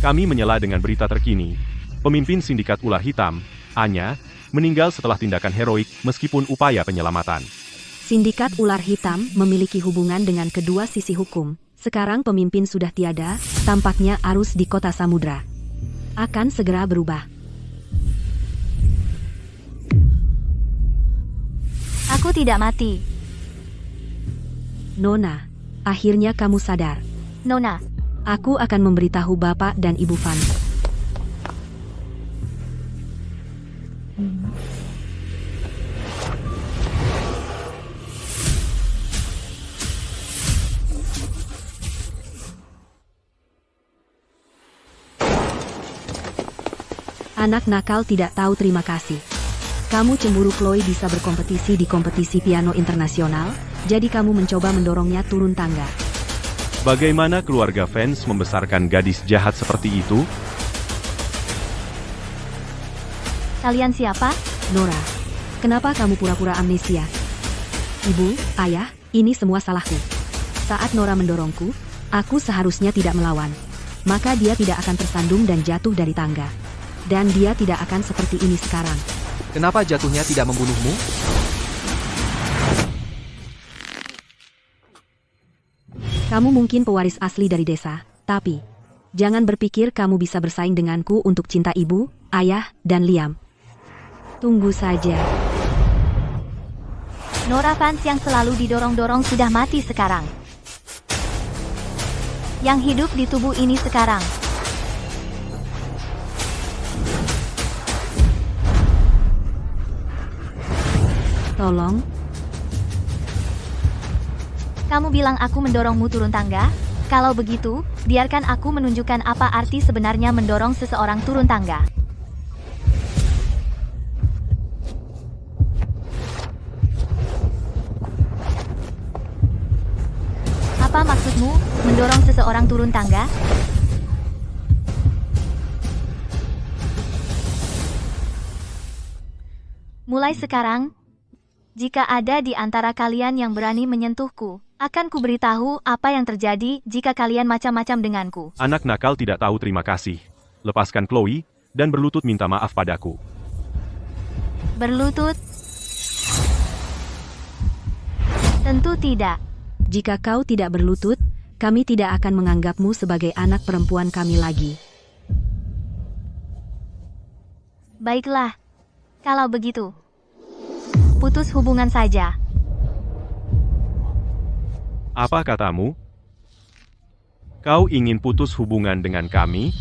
Kami menyela dengan berita terkini. Pemimpin sindikat ular hitam, Anya, meninggal setelah tindakan heroik meskipun upaya penyelamatan. Sindikat ular hitam memiliki hubungan dengan kedua sisi hukum. Sekarang pemimpin sudah tiada, tampaknya arus di kota samudra akan segera berubah. Aku tidak mati. Nona, akhirnya kamu sadar. Nona, Aku akan memberitahu Bapak dan Ibu Van. Anak nakal tidak tahu terima kasih. Kamu cemburu Chloe bisa berkompetisi di kompetisi piano internasional, jadi kamu mencoba mendorongnya turun tangga. Bagaimana keluarga fans membesarkan gadis jahat seperti itu? kalian siapa? Nora, kenapa kamu pura-pura amnesia? Ibu, ayah, ini semua salahku. Saat Nora mendorongku, aku seharusnya tidak melawan. Maka dia tidak akan tersandung dan jatuh dari tangga. Dan dia tidak akan seperti ini sekarang. Kenapa jatuhnya tidak membunuhmu? Kamu mungkin pewaris asli dari desa, tapi jangan berpikir kamu bisa bersaing denganku untuk cinta ibu, ayah, dan Liam. Tunggu saja. Nora fans yang selalu didorong-dorong sudah mati sekarang. Yang hidup di tubuh ini sekarang. Tolong, Kamu bilang aku mendorongmu turun tangga? Kalau begitu, biarkan aku menunjukkan apa arti sebenarnya mendorong seseorang turun tangga. Apa maksudmu, mendorong seseorang turun tangga? Mulai sekarang, jika ada di antara kalian yang berani menyentuhku, akan kuberitahu apa yang terjadi jika kalian macam-macam denganku. Anak nakal tidak tahu terima kasih. Lepaskan Chloe, dan berlutut minta maaf padaku. Berlutut? Tentu tidak. jika kau tidak berlutut, kami tidak akan menganggapmu sebagai anak perempuan kami lagi. Baiklah. Kalau begitu, putus hubungan saja. Apa katamu? Kau ingin putus hubungan dengan kami?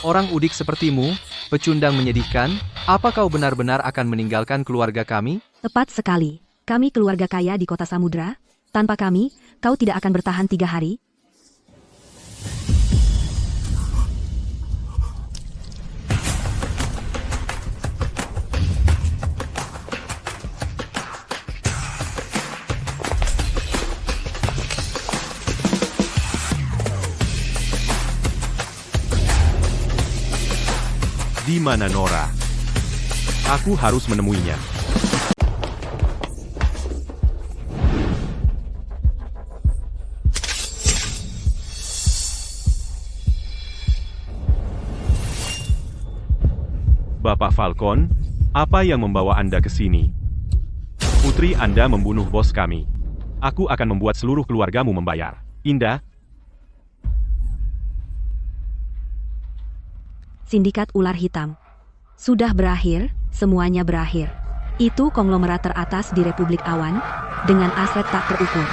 Orang udik sepertimu, pecundang menyedihkan, apa kau benar-benar akan meninggalkan keluarga kami? Tepat sekali. Kami keluarga kaya di kota samudra. Tanpa kami, kau tidak akan bertahan 3 hari. Di mana Nora? Aku harus menemuinya. Bapak Falcon, apa yang membawa Anda ke sini? Putri Anda membunuh bos kami. Aku akan membuat seluruh keluargamu membayar. Indah, Sindikat ular hitam. Sudah berakhir, semuanya berakhir. Itu konglomerat teratas di Republik Awan, dengan aset tak terukur.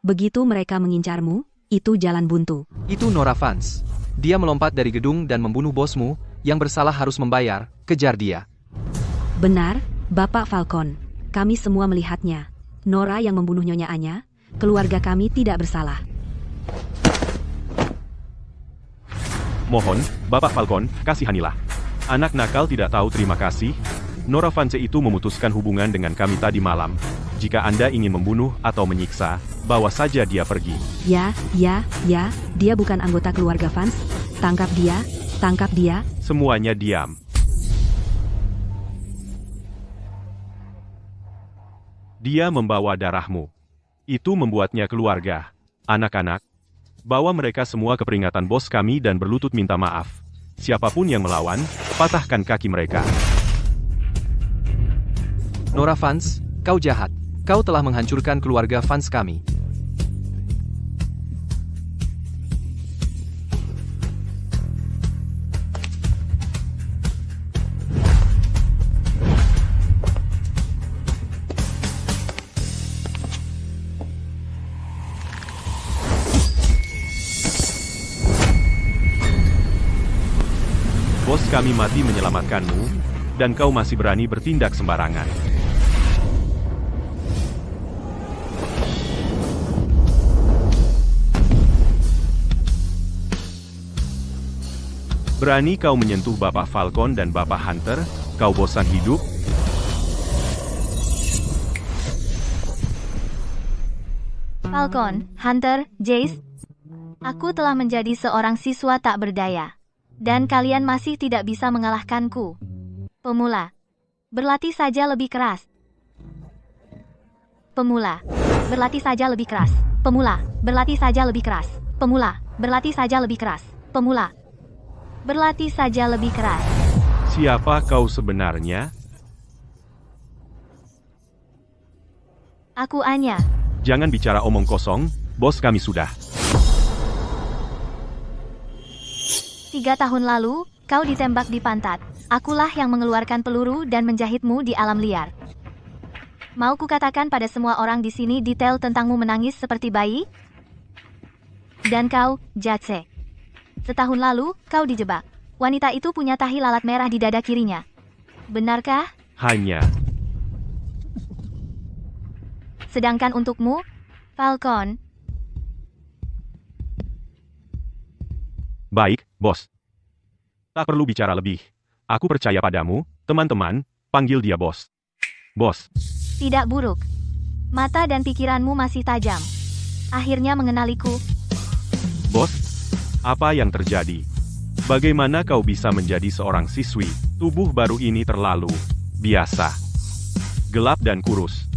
Begitu mereka mengincarmu, itu jalan buntu. Itu Nora Vance. Dia melompat dari gedung dan membunuh bosmu, yang bersalah harus membayar, kejar dia. Benar, Bapak Falcon. Kami semua melihatnya. Nora yang membunuh Nyonya Anya, keluarga kami tidak bersalah. mohon, Bapak Falcon, kasihanilah. Anak nakal tidak tahu terima kasih. Nora Vance itu memutuskan hubungan dengan kami tadi malam. Jika Anda ingin membunuh atau menyiksa, bawa saja dia pergi. Ya, dia bukan anggota keluarga Vance. Tangkap dia. Semuanya diam. Dia membawa darahmu. Itu membuatnya keluarga. Anak-anak, Bawa mereka semua ke peringatan bos kami dan berlutut minta maaf. Siapapun yang melawan, patahkan kaki mereka. Nora Fans, kau jahat. Kau telah menghancurkan keluarga Fans kami. Bos kami mati menyelamatkanmu, dan kau masih berani bertindak sembarangan. Berani kau menyentuh Bapak Falcon dan Bapak Hunter? Kau bosan hidup? Falcon, Hunter, Jace, aku telah menjadi seorang siswa tak berdaya. Dan kalian masih tidak bisa mengalahkanku. Pemula, berlatih saja lebih keras. Pemula, berlatih saja lebih keras. Pemula, berlatih saja lebih keras. Pemula, berlatih saja lebih keras. Pemula, berlatih saja lebih keras. Siapa kau sebenarnya? Aku Anya. Jangan bicara omong kosong, bos kami sudah. 3 tahun lalu, kau ditembak di pantat. Akulah yang mengeluarkan peluru dan menjahitmu di alam liar. Mau kukatakan pada semua orang di sini detail tentangmu menangis seperti bayi? Dan kau, Jatse. Setahun lalu, kau dijebak. Wanita itu punya tahi lalat merah di dada kirinya. Benarkah? Hanya. Sedangkan untukmu, Falcon, Baik, bos. Tak perlu bicara lebih. Aku percaya padamu, teman-teman, panggil dia bos. Bos. tidak buruk. Mata dan pikiranmu masih tajam. Akhirnya mengenaliku. Bos, apa yang terjadi? Bagaimana kau bisa menjadi seorang siswi? Tubuh baru ini terlalu biasa. Gelap dan kurus.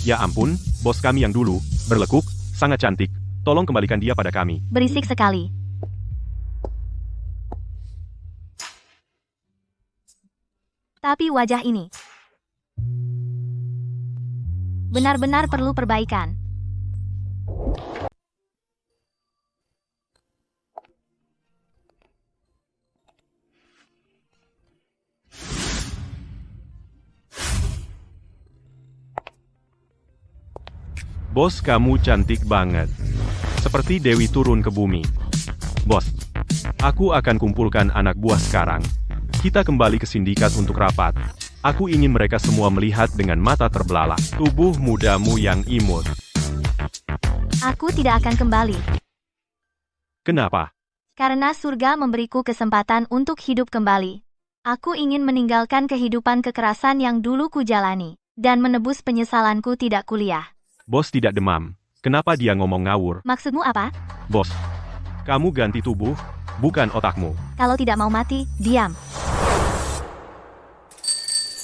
Ya ampun, bos kami yang dulu, berlekuk, sangat cantik. Tolong kembalikan dia pada kami. Berisik sekali. Tapi wajah ini benar-benar perlu perbaikan. Bos, kamu cantik banget. Seperti Dewi turun ke bumi. Bos, aku akan kumpulkan anak buah sekarang. Kita kembali ke sindikat untuk rapat. Aku ingin mereka semua melihat dengan mata terbelalak tubuh mudamu yang imut. Aku tidak akan kembali. Kenapa? Karena surga memberiku kesempatan untuk hidup kembali. Aku ingin meninggalkan kehidupan kekerasan yang dulu kujalani, dan menebus penyesalanku tidak kuliah. Bos tidak demam. Kenapa dia ngomong ngawur? Maksudmu apa? Bos, kamu ganti tubuh, bukan otakmu. Kalau tidak mau mati, diam.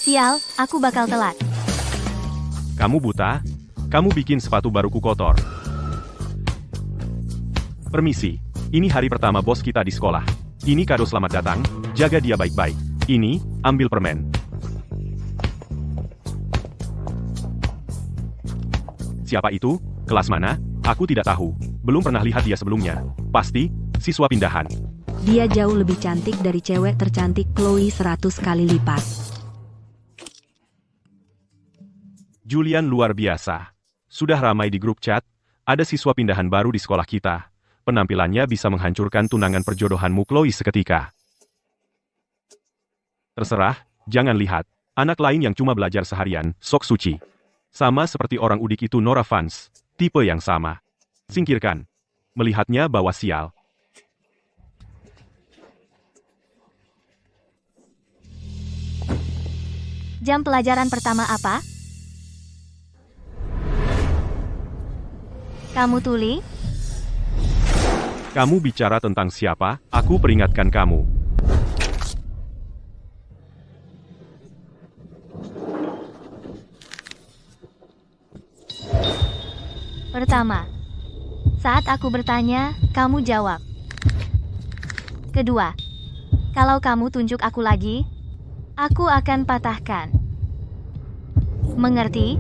Sial, aku bakal telat. Kamu buta? Kamu bikin sepatu baruku kotor. Permisi, ini hari pertama bos kita di sekolah. Ini kado selamat datang, jaga dia baik-baik. Ini, ambil permen. Siapa itu? Kelas mana? Aku tidak tahu. Belum pernah lihat dia sebelumnya. Pasti, siswa pindahan. Dia jauh lebih cantik dari cewek tercantik Chloe 100 kali lipat. Julian luar biasa. Sudah ramai di grup chat, ada siswa pindahan baru di sekolah kita. Penampilannya bisa menghancurkan tunangan perjodohanmu Chloe seketika. Terserah, jangan lihat. Anak lain yang cuma belajar seharian, sok suci. Sama seperti orang udik itu Nora Fans. Tipe yang sama. Singkirkan. Melihatnya bawa sial. Jam pelajaran pertama apa? Kamu tuli? Kamu bicara tentang siapa? Aku peringatkan kamu. Pertama. Saat aku bertanya, kamu jawab. Kedua, kalau kamu tunjuk aku lagi, aku akan patahkan. Mengerti?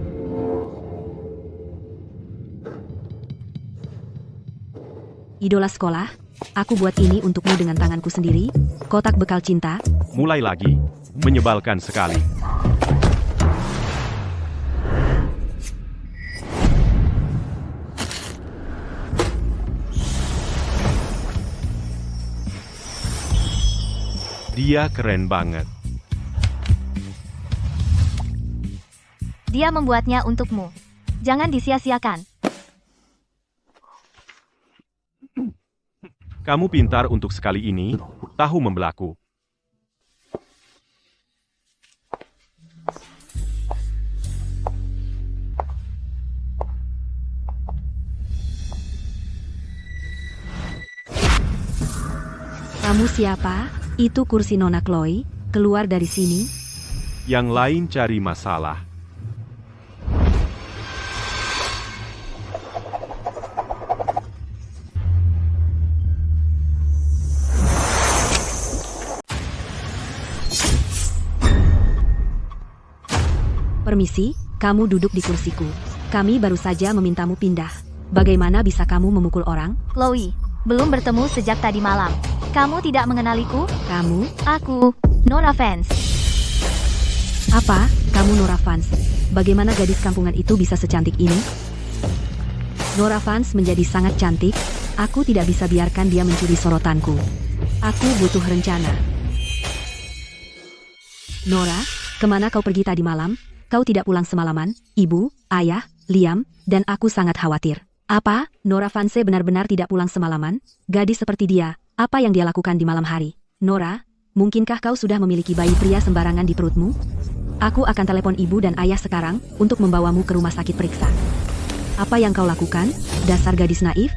Idola sekolah, aku buat ini untukmu dengan tanganku sendiri, kotak bekal cinta. Mulai lagi. Menyebalkan sekali. Dia keren banget. Dia membuatnya untukmu. Jangan disia-siakan. Kamu pintar untuk sekali ini, tahu membelaku. Kamu siapa? Itu kursi Nona Chloe, keluar dari sini. Yang lain cari masalah. Permisi, kamu duduk di kursiku. Kami baru saja memintamu pindah. Bagaimana bisa kamu memukul orang? Chloe, belum bertemu sejak tadi malam. Kamu tidak mengenaliku? Kamu? Aku, Nora Vance. Apa? Kamu Nora Vance? Bagaimana gadis kampungan itu bisa secantik ini? Nora Vance menjadi sangat cantik. Aku tidak bisa biarkan dia mencuri sorotanku. Aku butuh rencana. Nora, kemana kau pergi tadi malam? Kau tidak pulang semalaman? Ibu, ayah, Liam, dan aku sangat khawatir. Apa? Nora Vance benar-benar tidak pulang semalaman? Gadis seperti dia, apa yang dia lakukan di malam hari? Nora, mungkinkah kau sudah memiliki bayi pria sembarangan di perutmu? Aku akan telepon ibu dan ayah sekarang untuk membawamu ke rumah sakit periksa. Apa yang kau lakukan, dasar gadis naif?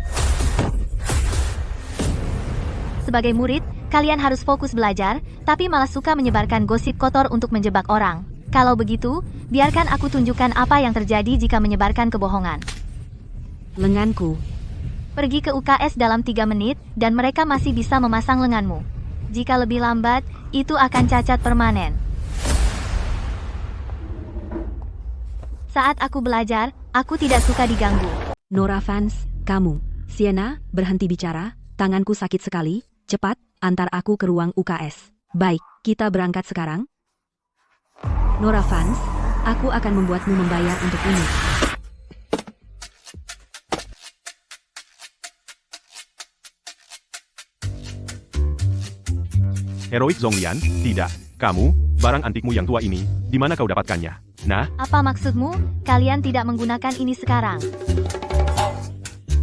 Sebagai murid, kalian harus fokus belajar, tapi malah suka menyebarkan gosip kotor untuk menjebak orang. Kalau begitu, biarkan aku tunjukkan apa yang terjadi jika menyebarkan kebohongan. Lenganku. Pergi ke UKS dalam 3 menit, dan mereka masih bisa memasang lenganmu. Jika lebih lambat, itu akan cacat permanen. Saat aku belajar, aku tidak suka diganggu. Nora Vance, kamu. Sienna, berhenti bicara, tanganku sakit sekali. Cepat, antar aku ke ruang UKS. Baik, kita berangkat sekarang. Nora Vance, aku akan membuatmu membayar untuk ini. Heroik Zonglian, tidak. Kamu, barang antikmu yang tua ini, di mana kau dapatkannya? Nah, Apa maksudmu? Kalian tidak menggunakan ini sekarang.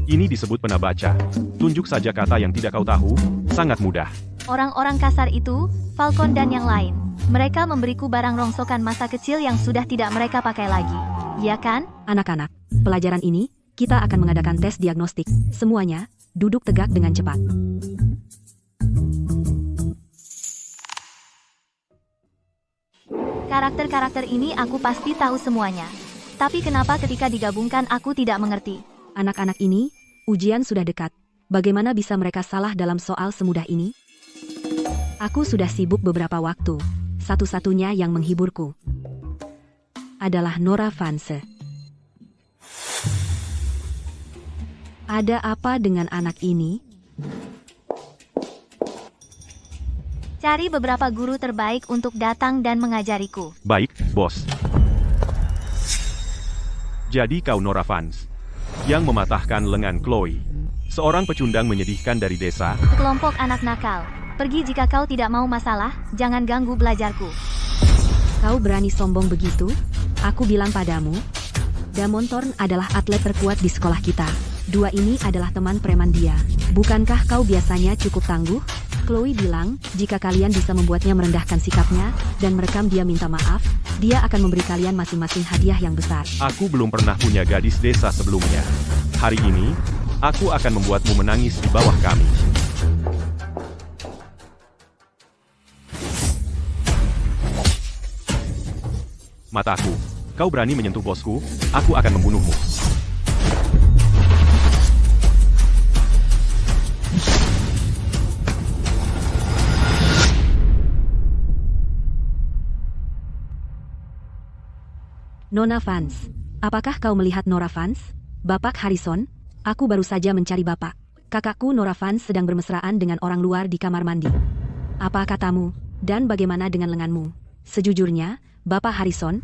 ini disebut pena baca. Tunjuk saja kata yang tidak kau tahu, sangat mudah. Orang-orang kasar itu, Falcon dan yang lain. Mereka memberiku barang rongsokan masa kecil yang sudah tidak mereka pakai lagi. Ya kan? Anak-anak, pelajaran ini, kita akan mengadakan tes diagnostik. Semuanya, duduk tegak dengan cepat. Karakter-karakter ini aku pasti tahu semuanya. Tapi kenapa ketika digabungkan aku tidak mengerti? Anak-anak ini, ujian sudah dekat. Bagaimana bisa mereka salah dalam soal semudah ini? Aku sudah sibuk beberapa waktu. Satu-satunya yang menghiburku adalah Nora Vance. Ada apa dengan anak ini? Cari beberapa guru terbaik untuk datang dan mengajariku. Baik, bos. Jadi kau Nora Vance, yang mematahkan lengan Chloe. Seorang pecundang menyedihkan dari desa. Kelompok anak nakal. Pergi jika kau tidak mau masalah, jangan ganggu belajarku. Kau berani sombong begitu? Aku bilang padamu, Damon Thorn adalah atlet terkuat di sekolah kita. Dua ini adalah teman preman dia. Bukankah kau biasanya cukup tangguh? Chloe bilang, jika kalian bisa membuatnya merendahkan sikapnya, dan merekam dia minta maaf, dia akan memberi kalian masing-masing hadiah yang besar. Aku belum pernah punya gadis desa sebelumnya. Hari ini, aku akan membuatmu menangis di bawah kami. Mataku, kau berani menyentuh bosku, aku akan membunuhmu. Nona Vance, apakah kau melihat Nora Vance? Bapak Harrison, aku baru saja mencari Bapak. Kakakku Nora Vance sedang bermesraan dengan orang luar di kamar mandi. Apa katamu? Dan bagaimana dengan lenganmu? Sejujurnya, Bapak Harrison,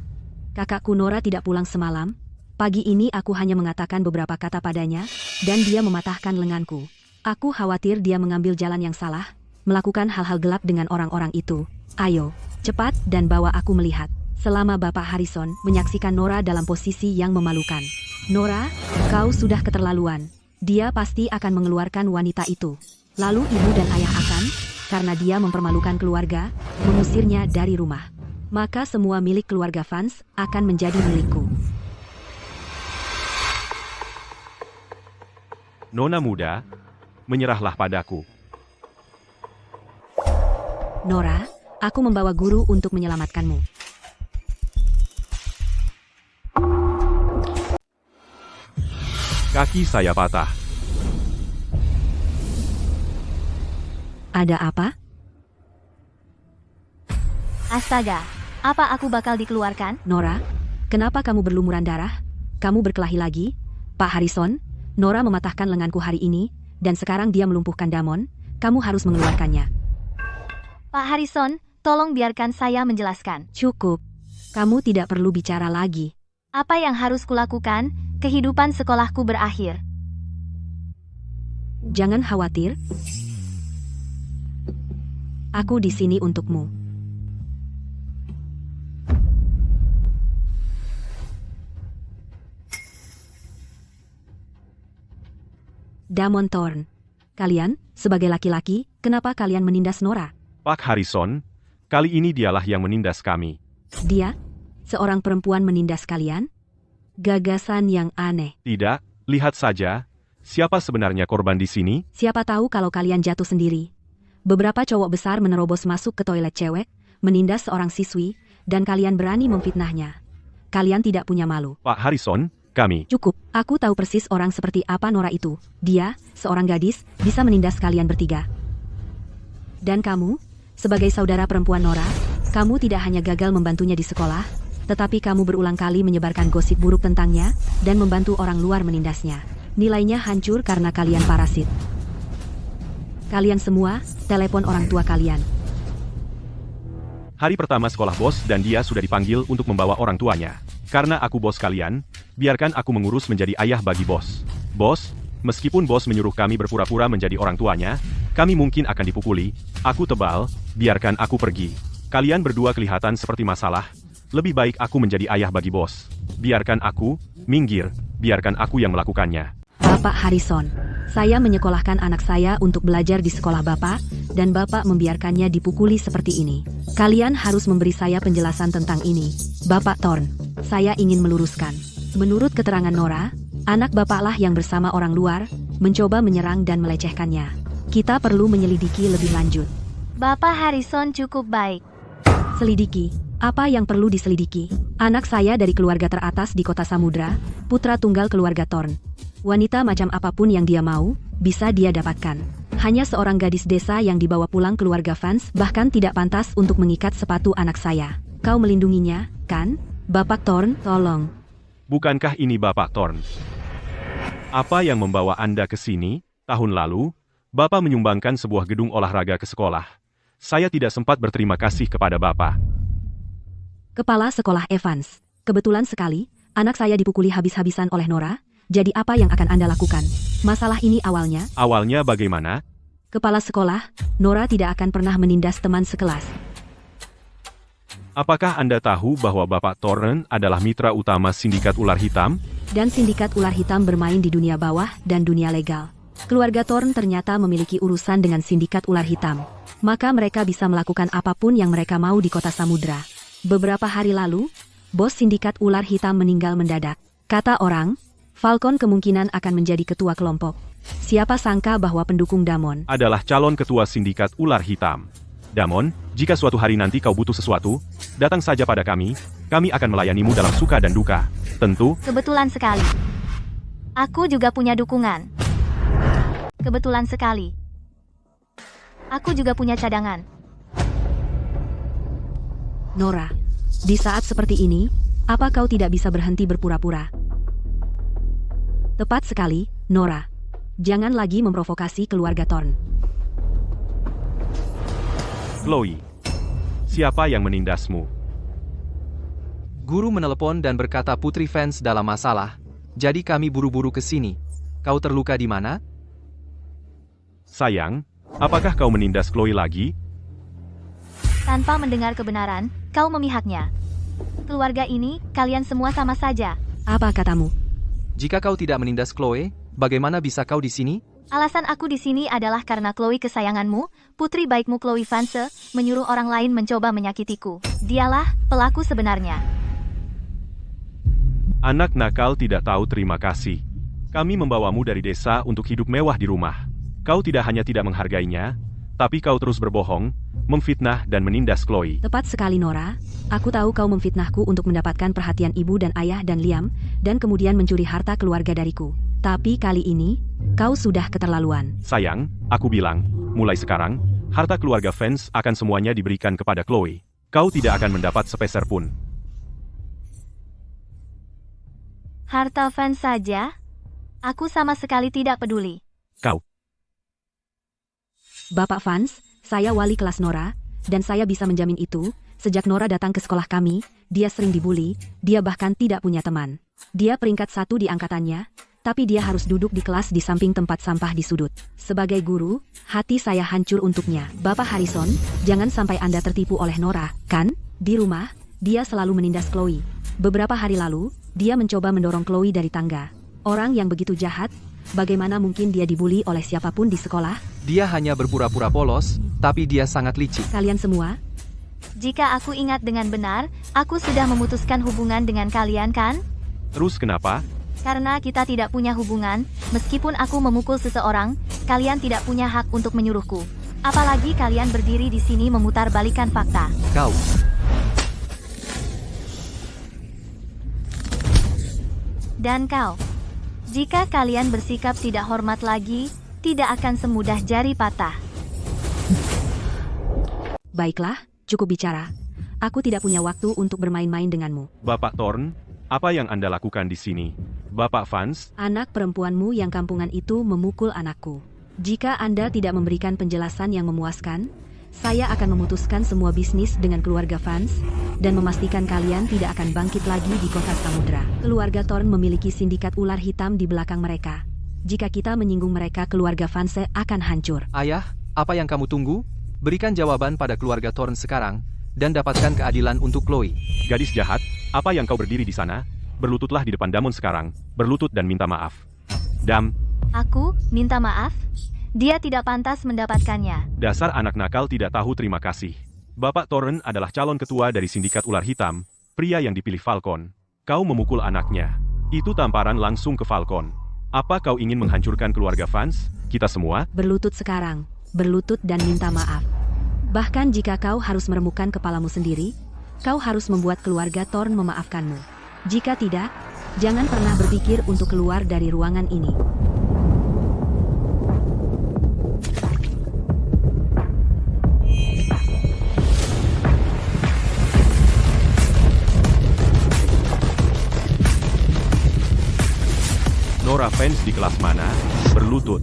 kakakku Nora tidak pulang semalam. Pagi ini aku hanya mengatakan beberapa kata padanya, dan dia mematahkan lenganku. Aku khawatir dia mengambil jalan yang salah, melakukan hal-hal gelap dengan orang-orang itu. Ayo, cepat dan bawa aku melihat. Selama Bapak Harrison menyaksikan Nora dalam posisi yang memalukan. Nora, kau sudah keterlaluan. Dia pasti akan mengeluarkan wanita itu. Lalu ibu dan ayah akan, karena dia mempermalukan keluarga, mengusirnya dari rumah. Maka semua milik keluarga Vance akan menjadi milikku. Nona muda, menyerahlah padaku. Nora, aku membawa guru untuk menyelamatkanmu. Kaki saya patah. Ada apa? Astaga, apa aku bakal dikeluarkan? Nora, kenapa kamu berlumuran darah? Kamu berkelahi lagi? Pak Harrison, Nora mematahkan lenganku hari ini, dan sekarang dia melumpuhkan Damon. Kamu harus mengeluarkannya. Pak Harrison, tolong biarkan saya menjelaskan. Cukup. Kamu tidak perlu bicara lagi. Apa yang harus kulakukan? Kehidupan sekolahku berakhir. Jangan khawatir. Aku di sini untukmu. Damon Thorn. Kalian, sebagai laki-laki, kenapa kalian menindas Nora? Pak Harrison, kali ini dialah yang menindas kami. Dia? Seorang perempuan menindas kalian? Gagasan yang aneh. Tidak, lihat saja. Siapa sebenarnya korban di sini? Siapa tahu kalau kalian jatuh sendiri. Beberapa cowok besar menerobos masuk ke toilet cewek, menindas seorang siswi, dan kalian berani memfitnahnya. Kalian tidak punya malu. Pak Harrison, kami. Cukup, aku tahu persis orang seperti apa Nora itu. Dia, seorang gadis, bisa menindas kalian bertiga. Dan kamu, sebagai saudara perempuan Nora, kamu tidak hanya gagal membantunya di sekolah, tetapi kamu berulang kali menyebarkan gosip buruk tentangnya, dan membantu orang luar menindasnya. Nilainya hancur karena kalian parasit. Kalian semua, telepon orang tua kalian. Hari pertama sekolah bos dan dia sudah dipanggil untuk membawa orang tuanya. Karena aku bos kalian, biarkan aku mengurus menjadi ayah bagi bos. Bos, meskipun bos menyuruh kami berpura-pura menjadi orang tuanya, kami mungkin akan dipukuli. Aku tebal, biarkan aku pergi. Kalian berdua kelihatan seperti masalah. Lebih baik aku menjadi ayah bagi bos. Biarkan aku, minggir, biarkan aku yang melakukannya. Bapak Harrison, saya menyekolahkan anak saya untuk belajar di sekolah Bapak, dan Bapak membiarkannya dipukuli seperti ini. Kalian harus memberi saya penjelasan tentang ini. Bapak Thorn, saya ingin meluruskan. Menurut keterangan Nora, anak Bapaklah yang bersama orang luar, mencoba menyerang dan melecehkannya. Kita perlu menyelidiki lebih lanjut. Bapak Harrison cukup baik. Selidiki. Apa yang perlu diselidiki? Anak saya dari keluarga teratas di kota Samudra, putra tunggal keluarga Thorn. Wanita macam apapun yang dia mau, bisa dia dapatkan. Hanya seorang gadis desa yang dibawa pulang keluarga Vance bahkan tidak pantas untuk mengikat sepatu anak saya. Kau melindunginya, kan? Bapak Thorn, tolong. Bukankah ini Bapak Thorn? Apa yang membawa Anda ke sini? Tahun lalu, Bapak menyumbangkan sebuah gedung olahraga ke sekolah. Saya tidak sempat berterima kasih kepada Bapak. Kepala Sekolah Evans. Kebetulan sekali, anak saya dipukuli habis-habisan oleh Nora. Jadi apa yang akan Anda lakukan? Masalah ini awalnya... Awalnya bagaimana? Kepala sekolah, Nora tidak akan pernah menindas teman sekelas. Apakah Anda tahu bahwa Bapak Thorn adalah mitra utama Sindikat Ular Hitam? Dan Sindikat Ular Hitam bermain di dunia bawah dan dunia legal. Keluarga Thorn ternyata memiliki urusan dengan Sindikat Ular Hitam. Maka mereka bisa melakukan apapun yang mereka mau di kota Samudra. Beberapa hari lalu, bos Sindikat Ular Hitam meninggal mendadak. Kata orang, Falcon kemungkinan akan menjadi ketua kelompok. Siapa sangka bahwa pendukung Damon adalah calon ketua Sindikat Ular Hitam. Damon, jika suatu hari nanti kau butuh sesuatu, datang saja pada kami akan melayanimu dalam suka dan duka. Tentu. Kebetulan sekali. Aku juga punya dukungan. Kebetulan sekali. Aku juga punya cadangan. Nora, di saat seperti ini, Apa kau tidak bisa berhenti berpura-pura? Tepat sekali, Nora. Jangan lagi memprovokasi keluarga Thorn. Chloe, siapa yang menindasmu? Guru menelepon dan berkata Putri Vance dalam masalah. Jadi kami buru-buru ke sini. Kau terluka di mana? Sayang, apakah kau menindas Chloe lagi? Tanpa mendengar kebenaran, kau memihaknya. Keluarga ini, kalian semua sama saja. Apa katamu? Jika kau tidak menindas Chloe, bagaimana bisa kau di sini? Alasan aku di sini adalah karena Chloe kesayanganmu, putri baikmu Chloe Vance, menyuruh orang lain mencoba menyakitiku. Dialah pelaku sebenarnya. Anak nakal tidak tahu terima kasih. Kami membawamu dari desa untuk hidup mewah di rumah. Kau tidak hanya tidak menghargainya, tapi kau terus berbohong, memfitnah dan menindas Chloe. Tepat sekali, Nora. Aku tahu kau memfitnahku untuk mendapatkan perhatian ibu dan ayah dan Liam, dan kemudian mencuri harta keluarga dariku. Tapi kali ini, kau sudah keterlaluan. Sayang, aku bilang, mulai sekarang, harta keluarga Vance akan semuanya diberikan kepada Chloe. Kau tidak akan mendapat sepeser pun. Harta Vance saja? Aku sama sekali tidak peduli. Kau. Bapak Vance, saya wali kelas Nora, dan saya bisa menjamin itu. Sejak Nora datang ke sekolah kami, dia sering dibully, dia bahkan tidak punya teman. Dia peringkat 1 di angkatannya, tapi dia harus duduk di kelas di samping tempat sampah di sudut. Sebagai guru, hati saya hancur untuknya. Bapak Harrison, jangan sampai Anda tertipu oleh Nora, kan? Di rumah, dia selalu menindas Chloe. Beberapa hari lalu, dia mencoba mendorong Chloe dari tangga. Orang yang begitu jahat, bagaimana mungkin dia dibully oleh siapapun di sekolah? Dia hanya berpura-pura polos, tapi dia sangat licik. Kalian semua, Jika aku ingat dengan benar, aku sudah memutuskan hubungan dengan kalian kan? Terus kenapa? Karena kita tidak punya hubungan, meskipun aku memukul seseorang, kalian tidak punya hak untuk menyuruhku. Apalagi kalian berdiri di sini memutar balikan fakta. Kau. Dan kau. Jika kalian bersikap tidak hormat lagi, tidak akan semudah jari patah. baiklah, cukup bicara. Aku tidak punya waktu untuk bermain-main denganmu. Bapak Thorn, apa yang Anda lakukan di sini? Bapak Vance, Anak perempuanmu yang kampungan itu memukul anakku. Jika Anda tidak memberikan penjelasan yang memuaskan, saya akan memutuskan semua bisnis dengan keluarga Vance dan memastikan kalian tidak akan bangkit lagi di kota Samudra. Keluarga Thorn memiliki sindikat ular hitam di belakang mereka. Jika kita menyinggung mereka, keluarga Vance akan hancur. Ayah, apa yang kamu tunggu? Berikan jawaban pada keluarga Thorn sekarang, dan dapatkan keadilan untuk Chloe. gadis jahat, apa yang kau berdiri di sana? Berlututlah di depan Damon sekarang, berlutut dan minta maaf. Dam, Aku minta maaf. Dia tidak pantas mendapatkannya. dasar anak nakal tidak tahu terima kasih. Bapak Thorn adalah calon ketua dari sindikat ular hitam, pria yang dipilih Falcon. Kau memukul anaknya. Itu tamparan langsung ke Falcon. Apa kau ingin menghancurkan keluarga Vance? Kita semua? Berlutut sekarang, berlutut dan minta maaf. Bahkan jika kau harus meremukkan kepalamu sendiri, kau harus membuat keluarga Thorn memaafkanmu. Jika tidak, jangan pernah berpikir untuk keluar dari ruangan ini. Nora Vance di kelas mana? Berlutut.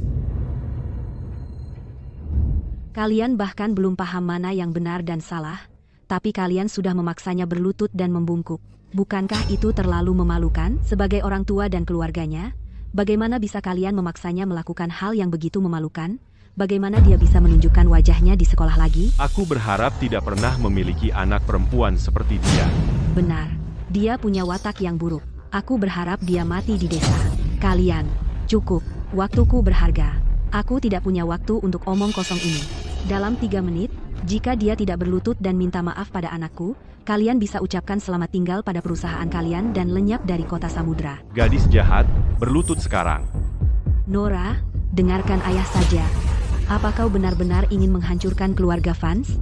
Kalian bahkan belum paham mana yang benar dan salah, tapi kalian sudah memaksanya berlutut dan membungkuk. Bukankah itu terlalu memalukan? Sebagai orang tua dan keluarganya, bagaimana bisa kalian memaksanya melakukan hal yang begitu memalukan? Bagaimana dia bisa menunjukkan wajahnya di sekolah lagi? Aku berharap tidak pernah memiliki anak perempuan seperti dia. Benar, dia punya watak yang buruk. Aku berharap dia mati di desa. Kalian, cukup, waktuku berharga. Aku tidak punya waktu untuk omong kosong ini. Dalam 3 menit, jika dia tidak berlutut dan minta maaf pada anakku, kalian bisa ucapkan selamat tinggal pada perusahaan kalian dan lenyap dari kota Samudra. Gadis jahat, berlutut sekarang. Nora, dengarkan ayah saja. Apa kau benar-benar ingin menghancurkan keluarga Vance?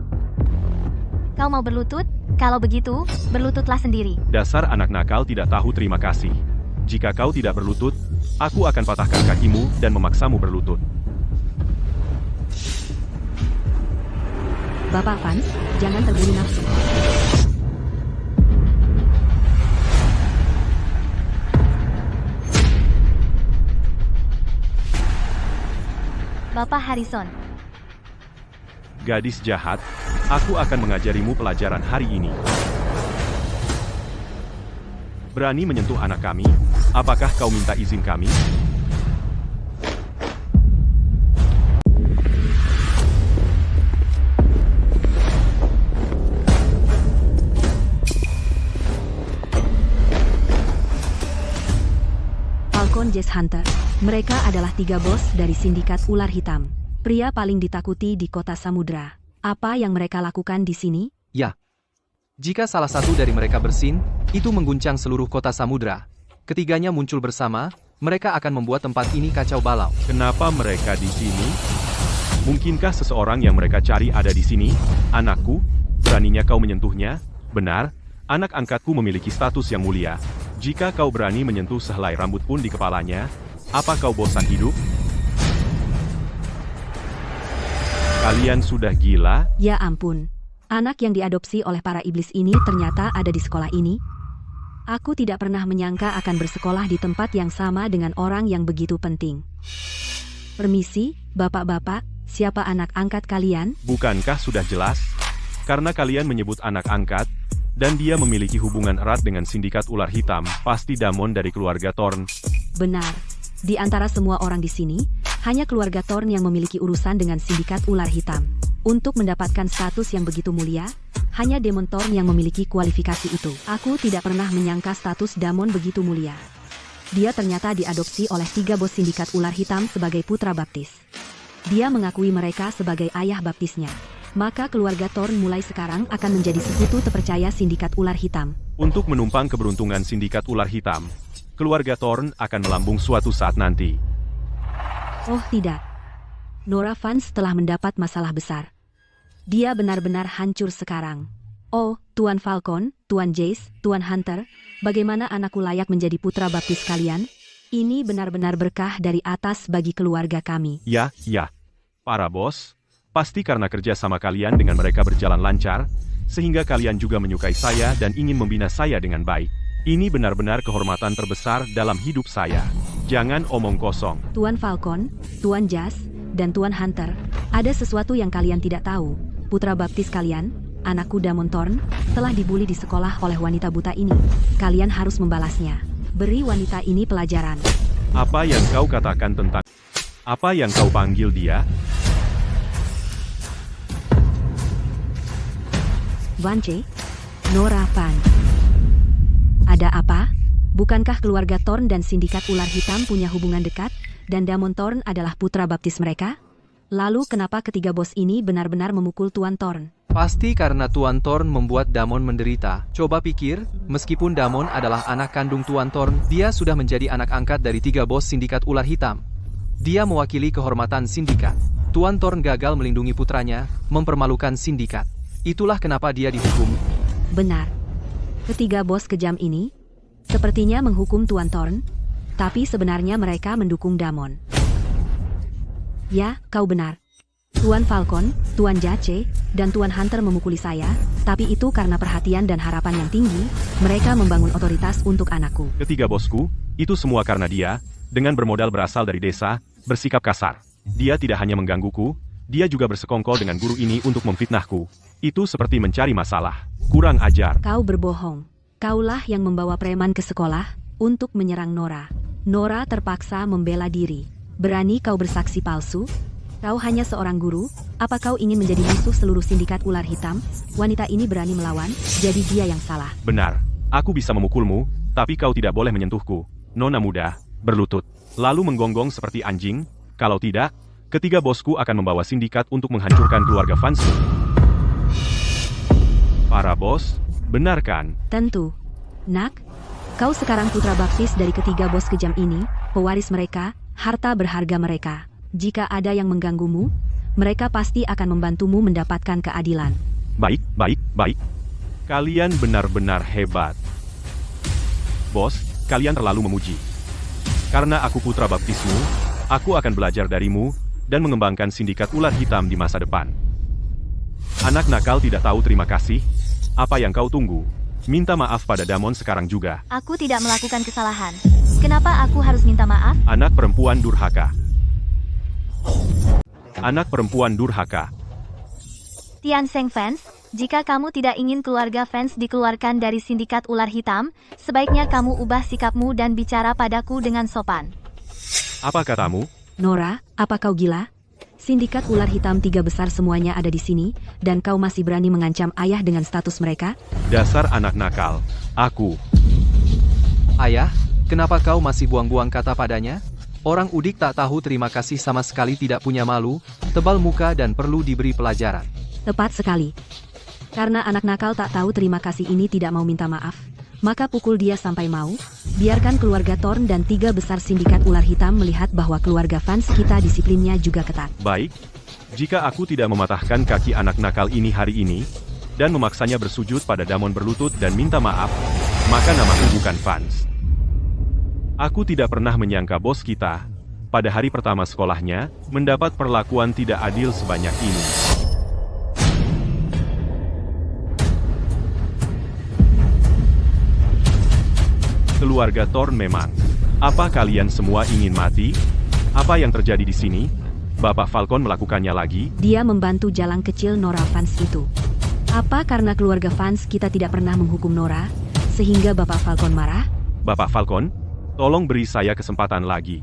Kau mau berlutut? Kalau begitu, berlututlah sendiri. Dasar anak nakal tidak tahu terima kasih. Jika kau tidak berlutut, aku akan patahkan kakimu dan memaksamu berlutut. Bapak Vance, jangan terburu nafsu. Bapak Harrison. Gadis jahat, aku akan mengajarimu pelajaran hari ini. Berani menyentuh anak kami? Apakah kau minta izin kami? Falcon Jazz Hunter. Mereka adalah 3 bos dari sindikat ular hitam. Pria paling ditakuti di kota samudra. Apa yang mereka lakukan di sini? Ya. Jika salah satu dari mereka bersin, itu mengguncang seluruh kota samudra. Ketiganya muncul bersama, mereka akan membuat tempat ini kacau balau. Kenapa mereka di sini? Mungkinkah seseorang yang mereka cari ada di sini? Anakku, beraninya kau menyentuhnya? Benar, anak angkatku memiliki status yang mulia. Jika kau berani menyentuh sehelai rambut pun di kepalanya, apa kau bosan hidup? Kalian sudah gila? Ya ampun. Anak yang diadopsi oleh para iblis ini ternyata ada di sekolah ini. Aku tidak pernah menyangka akan bersekolah di tempat yang sama dengan orang yang begitu penting. Permisi, bapak-bapak, siapa anak angkat kalian? Bukankah sudah jelas? Karena kalian menyebut anak angkat, dan dia memiliki hubungan erat dengan sindikat ular hitam, pasti Damon dari keluarga Thorn. Benar. Di antara semua orang di sini, hanya keluarga Thorn yang memiliki urusan dengan sindikat ular hitam. Untuk mendapatkan status yang begitu mulia, hanya Demon Thorn yang memiliki kualifikasi itu. Aku tidak pernah menyangka status Damon begitu mulia. Dia ternyata diadopsi oleh 3 bos sindikat ular hitam sebagai putra baptis. Dia mengakui mereka sebagai ayah baptisnya. Maka keluarga Thorn mulai sekarang akan menjadi sekutu terpercaya sindikat ular hitam. Untuk menumpang keberuntungan sindikat ular hitam, keluarga Thorn akan melambung suatu saat nanti. Oh tidak. Nora Vance telah mendapat masalah besar. Dia benar-benar hancur sekarang. Oh, Tuan Falcon, Tuan Jace, Tuan Hunter, bagaimana anakku layak menjadi putra baptis kalian? Ini benar-benar berkah dari atas bagi keluarga kami. Ya. Para bos, pasti karena kerja sama kalian dengan mereka berjalan lancar, sehingga kalian juga menyukai saya dan ingin membina saya dengan baik. Ini benar-benar kehormatan terbesar dalam hidup saya. Jangan omong kosong. Tuan Falcon, Tuan Jas, dan Tuan Hunter, ada sesuatu yang kalian tidak tahu. Putra baptis kalian, anakku Damon Thorn, telah dibully di sekolah oleh wanita buta ini. Kalian harus membalasnya. Beri wanita ini pelajaran. Apa yang kau katakan tentang... Apa yang kau panggil dia? Vance? Nora Vance. Ada apa? Bukankah keluarga Thorn dan sindikat ular hitam punya hubungan dekat, dan Damon Thorn adalah putra baptis mereka? Lalu kenapa ketiga bos ini benar-benar memukul Tuan Thorn? Pasti karena Tuan Thorn membuat Damon menderita. Coba pikir, meskipun Damon adalah anak kandung Tuan Thorn, dia sudah menjadi anak angkat dari 3 bos sindikat ular hitam. Dia mewakili kehormatan sindikat. Tuan Thorn gagal melindungi putranya, mempermalukan sindikat. Itulah kenapa dia dihukum. Benar. Ketiga bos kejam ini sepertinya menghukum Tuan Thorn, tapi sebenarnya mereka mendukung Damon. Ya, kau benar. Tuan Falcon, Tuan Jace, dan Tuan Hunter memukuli saya, tapi itu karena perhatian dan harapan yang tinggi, mereka membangun otoritas untuk anakku. Ketiga bosku, itu semua karena dia, dengan bermodal berasal dari desa, bersikap kasar. Dia tidak hanya menggangguku, dia juga bersekongkol dengan guru ini untuk memfitnahku. Itu seperti mencari masalah. Kurang ajar. Kau berbohong. Kaulah yang membawa preman ke sekolah untuk menyerang Nora. Nora terpaksa membela diri. Berani kau bersaksi palsu? Kau hanya seorang guru? Apa kau ingin menjadi musuh seluruh sindikat ular hitam? Wanita ini berani melawan, jadi dia yang salah. Benar. Aku bisa memukulmu, tapi kau tidak boleh menyentuhku. Nona muda, berlutut. Lalu menggonggong seperti anjing. Kalau tidak, ketiga bosku akan membawa sindikat untuk menghancurkan keluarga Vansu. Para bos, benar kan? Tentu. Nak, kau sekarang putra baptis dari ketiga bos kejam ini, pewaris mereka, harta berharga mereka. Jika ada yang mengganggumu, mereka pasti akan membantumu mendapatkan keadilan. Baik. Kalian benar-benar hebat. Bos, kalian terlalu memuji. Karena aku putra baptismu, aku akan belajar darimu, dan mengembangkan sindikat ular hitam di masa depan. Anak nakal tidak tahu terima kasih. Apa yang kau tunggu? Minta maaf pada Damon sekarang juga. Aku tidak melakukan kesalahan. Kenapa aku harus minta maaf? Anak perempuan durhaka. anak perempuan durhaka. Tian Seng Fans, jika kamu tidak ingin keluarga Fans dikeluarkan dari sindikat ular hitam, sebaiknya kamu ubah sikapmu dan bicara padaku dengan sopan. Apa katamu? Nora, apa kau gila? Sindikat ular hitam 3 besar semuanya ada di sini, dan kau masih berani mengancam ayah dengan status mereka? Dasar anak nakal. Aku. Ayah, kenapa kau masih buang-buang kata padanya? Orang udik tak tahu terima kasih sama sekali, tidak punya malu, tebal muka dan perlu diberi pelajaran. Tepat sekali. Karena anak nakal tak tahu terima kasih ini tidak mau minta maaf, maka pukul dia sampai mau. Biarkan keluarga Thorn dan 3 besar sindikat ular hitam melihat bahwa keluarga Fans kita disiplinnya juga ketat. Baik. Jika aku tidak mematahkan kaki anak nakal ini hari ini, dan memaksanya bersujud pada Damon berlutut dan minta maaf, maka namaku bukan Fans. Aku tidak pernah menyangka bos kita, pada hari pertama sekolahnya, mendapat perlakuan tidak adil sebanyak ini. Keluarga Thorn memang. Apa kalian semua ingin mati? Apa yang terjadi di sini? Bapak Falcon melakukannya lagi? Dia membantu jalang kecil Nora Fans itu. Apa karena keluarga Fans kita tidak pernah menghukum Nora, sehingga Bapak Falcon marah? Bapak Falcon, tolong beri saya kesempatan lagi.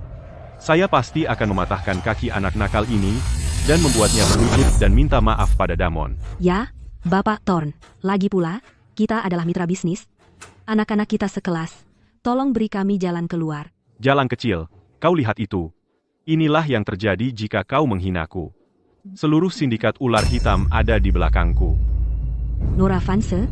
Saya pasti akan mematahkan kaki anak nakal ini, dan membuatnya berlutut dan minta maaf pada Damon. Ya, Bapak Thorn. Lagi pula, kita adalah mitra bisnis. Anak-anak kita sekelas. Tolong beri kami jalan keluar. Jalan kecil, kau lihat itu. Inilah yang terjadi jika kau menghinaku. Seluruh sindikat ular hitam ada di belakangku. Nora Fanse,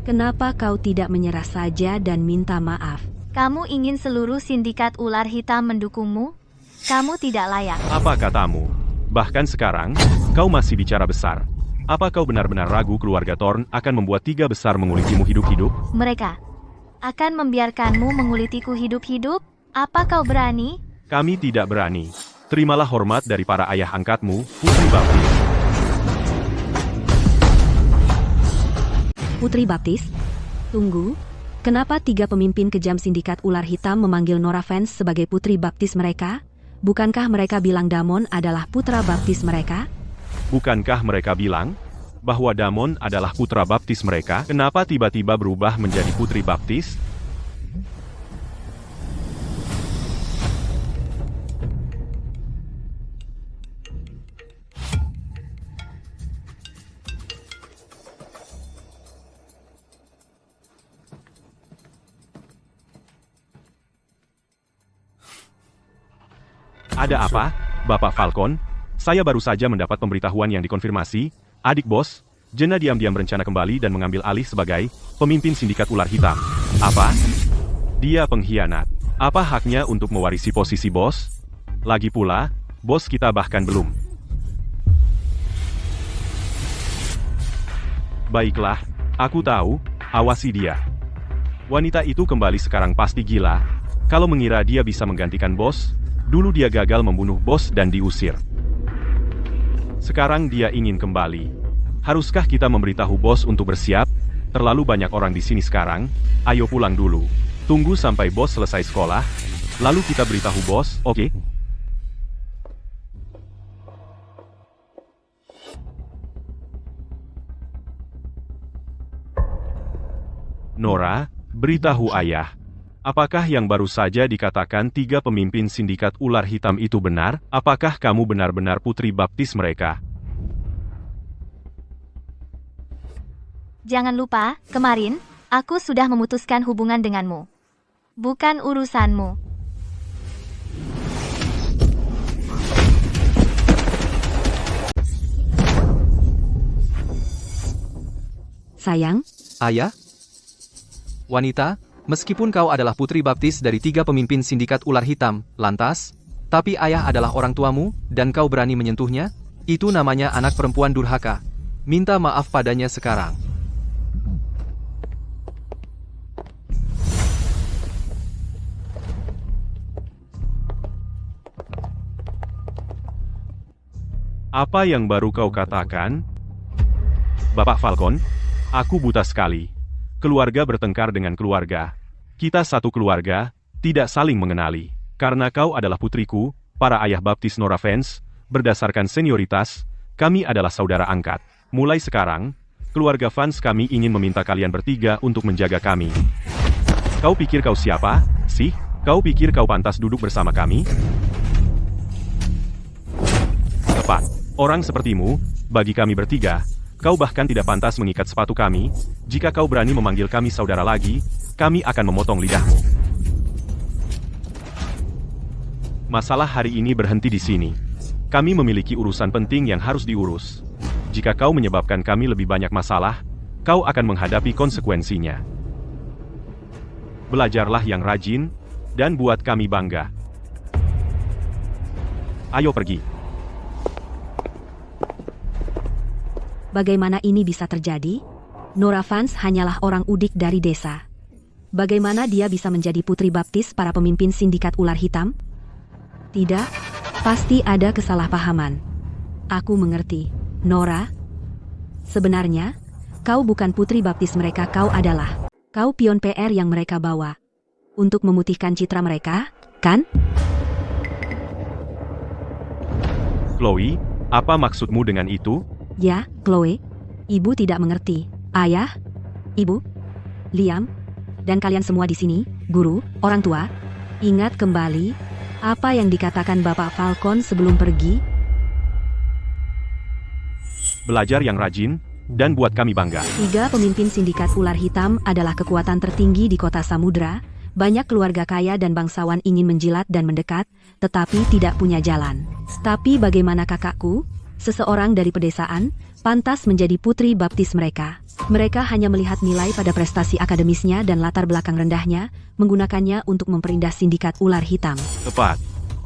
kenapa kau tidak menyerah saja dan minta maaf? Kamu ingin seluruh sindikat ular hitam mendukungmu? Kamu tidak layak. Apa katamu? Bahkan sekarang, kau masih bicara besar. Apa kau benar-benar ragu keluarga Thorn akan membuat 3 besar mengulitimu hidup-hidup? Mereka akan membiarkanmu mengulitiku hidup-hidup? Apa kau berani? Kami tidak berani. Terimalah hormat dari para ayah angkatmu, Putri Baptis. Putri Baptis? Tunggu. Kenapa 3 pemimpin kejam sindikat ular hitam memanggil Nora Fans sebagai Putri Baptis mereka? Bukankah mereka bilang Damon adalah putra baptis mereka? Bukankah mereka bilang bahwa Damon adalah putra baptis mereka? Kenapa tiba-tiba berubah menjadi putri baptis? Ada apa, Bapak Falcon? Saya baru saja mendapat pemberitahuan yang dikonfirmasi. Adik bos, Jenna diam-diam berencana kembali dan mengambil alih sebagai pemimpin sindikat ular hitam. Apa? Dia pengkhianat. Apa haknya untuk mewarisi posisi bos? Lagi pula, bos kita bahkan belum. Baiklah, aku tahu, awasi dia. Wanita itu kembali sekarang pasti gila. Kalau mengira dia bisa menggantikan bos, dulu dia gagal membunuh bos dan diusir. Sekarang dia ingin kembali. Haruskah kita memberitahu bos untuk bersiap? Terlalu banyak orang di sini sekarang. Ayo pulang dulu. Tunggu sampai bos selesai sekolah. Lalu kita beritahu bos, oke? Nora, beritahu ayah. Apakah yang baru saja dikatakan 3 pemimpin sindikat ular hitam itu benar? Apakah kamu benar-benar putri baptis mereka? Jangan lupa, kemarin, aku sudah memutuskan hubungan denganmu. Bukan urusanmu. Sayang, Ayah? Wanita, meskipun kau adalah putri baptis dari 3 pemimpin sindikat ular hitam, lantas, tapi ayah adalah orang tuamu, dan kau berani menyentuhnya? Itu namanya anak perempuan durhaka. Minta maaf padanya sekarang. Apa yang baru kau katakan? Bapak Falcon, aku buta sekali. Keluarga bertengkar dengan keluarga. Kita satu keluarga, tidak saling mengenali. Karena kau adalah putriku, para ayah baptis Nora Fans berdasarkan senioritas, kami adalah saudara angkat. Mulai sekarang, keluarga fans kami ingin meminta kalian bertiga untuk menjaga kami. Kau pikir kau siapa, sih? Kau pikir kau pantas duduk bersama kami? Tepat. Orang sepertimu, bagi kami bertiga, kau bahkan tidak pantas mengikat sepatu kami. Jika kau berani memanggil kami saudara lagi, kami akan memotong lidahmu. Masalah hari ini berhenti di sini. Kami memiliki urusan penting yang harus diurus. Jika kau menyebabkan kami lebih banyak masalah, kau akan menghadapi konsekuensinya. Belajarlah yang rajin, dan buat kami bangga. Ayo pergi. Bagaimana ini bisa terjadi? Nora Vance hanyalah orang udik dari desa. Bagaimana dia bisa menjadi putri baptis para pemimpin sindikat ular hitam? Tidak, pasti ada kesalahpahaman. Aku mengerti. Nora, sebenarnya, kau bukan putri baptis mereka, kau adalah. Kau pion PR yang mereka bawa. Untuk memutihkan citra mereka, kan? Chloe, apa maksudmu dengan itu? Ya, Chloe. Ibu tidak mengerti. Ayah, ibu, Liam, dan kalian semua di sini, guru, orang tua, ingat kembali apa yang dikatakan Bapak Falcon sebelum pergi? Belajar yang rajin, dan buat kami bangga. 3 pemimpin sindikat ular hitam adalah kekuatan tertinggi di kota Samudra. Banyak keluarga kaya dan bangsawan ingin menjilat dan mendekat, tetapi tidak punya jalan. Tapi bagaimana kakakku? Seseorang dari pedesaan, pantas menjadi putri baptis mereka. Mereka hanya melihat nilai pada prestasi akademisnya dan latar belakang rendahnya, menggunakannya untuk memperindah sindikat ular hitam. Tepat.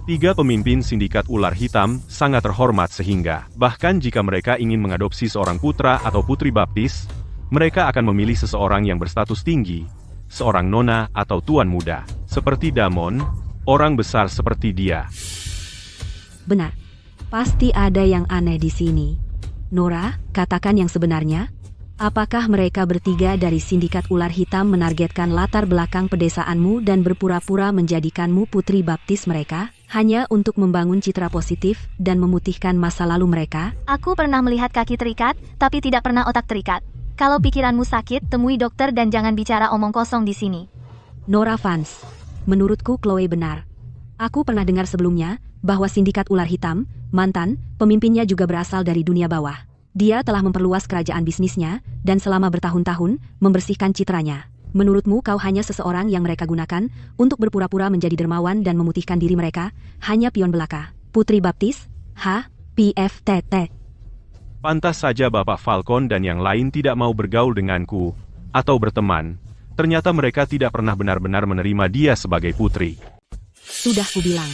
3 pemimpin sindikat ular hitam sangat terhormat sehingga, bahkan jika mereka ingin mengadopsi seorang putra atau putri baptis, mereka akan memilih seseorang yang berstatus tinggi, seorang nona atau tuan muda, seperti Damon, orang besar seperti dia. Benar. Pasti ada yang aneh di sini. Nora, katakan yang sebenarnya. Apakah mereka bertiga dari sindikat ular hitam menargetkan latar belakang pedesaanmu dan berpura-pura menjadikanmu putri baptis mereka, hanya untuk membangun citra positif dan memutihkan masa lalu mereka? Aku pernah melihat kaki terikat, tapi tidak pernah otak terikat. Kalau pikiranmu sakit, temui dokter dan jangan bicara omong kosong di sini. Nora Vance, menurutku Chloe benar. Aku pernah dengar sebelumnya bahwa sindikat ular hitam, mantan, pemimpinnya juga berasal dari dunia bawah. Dia telah memperluas kerajaan bisnisnya, dan selama bertahun-tahun, membersihkan citranya. Menurutmu kau hanya seseorang yang mereka gunakan, untuk berpura-pura menjadi dermawan dan memutihkan diri mereka, hanya pion belaka. Putri baptis? PFTT. Pantas saja Bapak Falcon dan yang lain tidak mau bergaul denganku, atau berteman. Ternyata mereka tidak pernah benar-benar menerima dia sebagai putri. Sudah kubilang.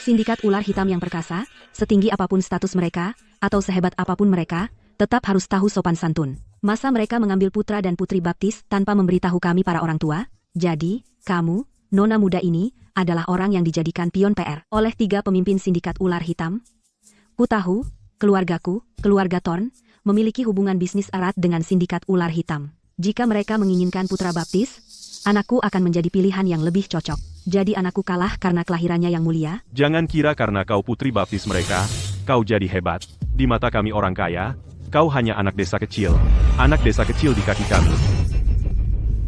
Sindikat ular hitam yang perkasa, setinggi apapun status mereka, atau sehebat apapun mereka, tetap harus tahu sopan santun. Masa mereka mengambil putra dan putri baptis tanpa memberitahu kami para orang tua? Jadi, kamu, nona muda ini, adalah orang yang dijadikan pion PR oleh 3 pemimpin sindikat ular hitam? Ku tahu, keluargaku, keluarga Thorn, memiliki hubungan bisnis erat dengan sindikat ular hitam. Jika mereka menginginkan putra baptis, anakku akan menjadi pilihan yang lebih cocok. Jadi anakku kalah karena kelahirannya yang mulia? Jangan kira karena kau putri baptis mereka, kau jadi hebat. Di mata kami orang kaya, kau hanya anak desa kecil. Anak desa kecil di kaki kami.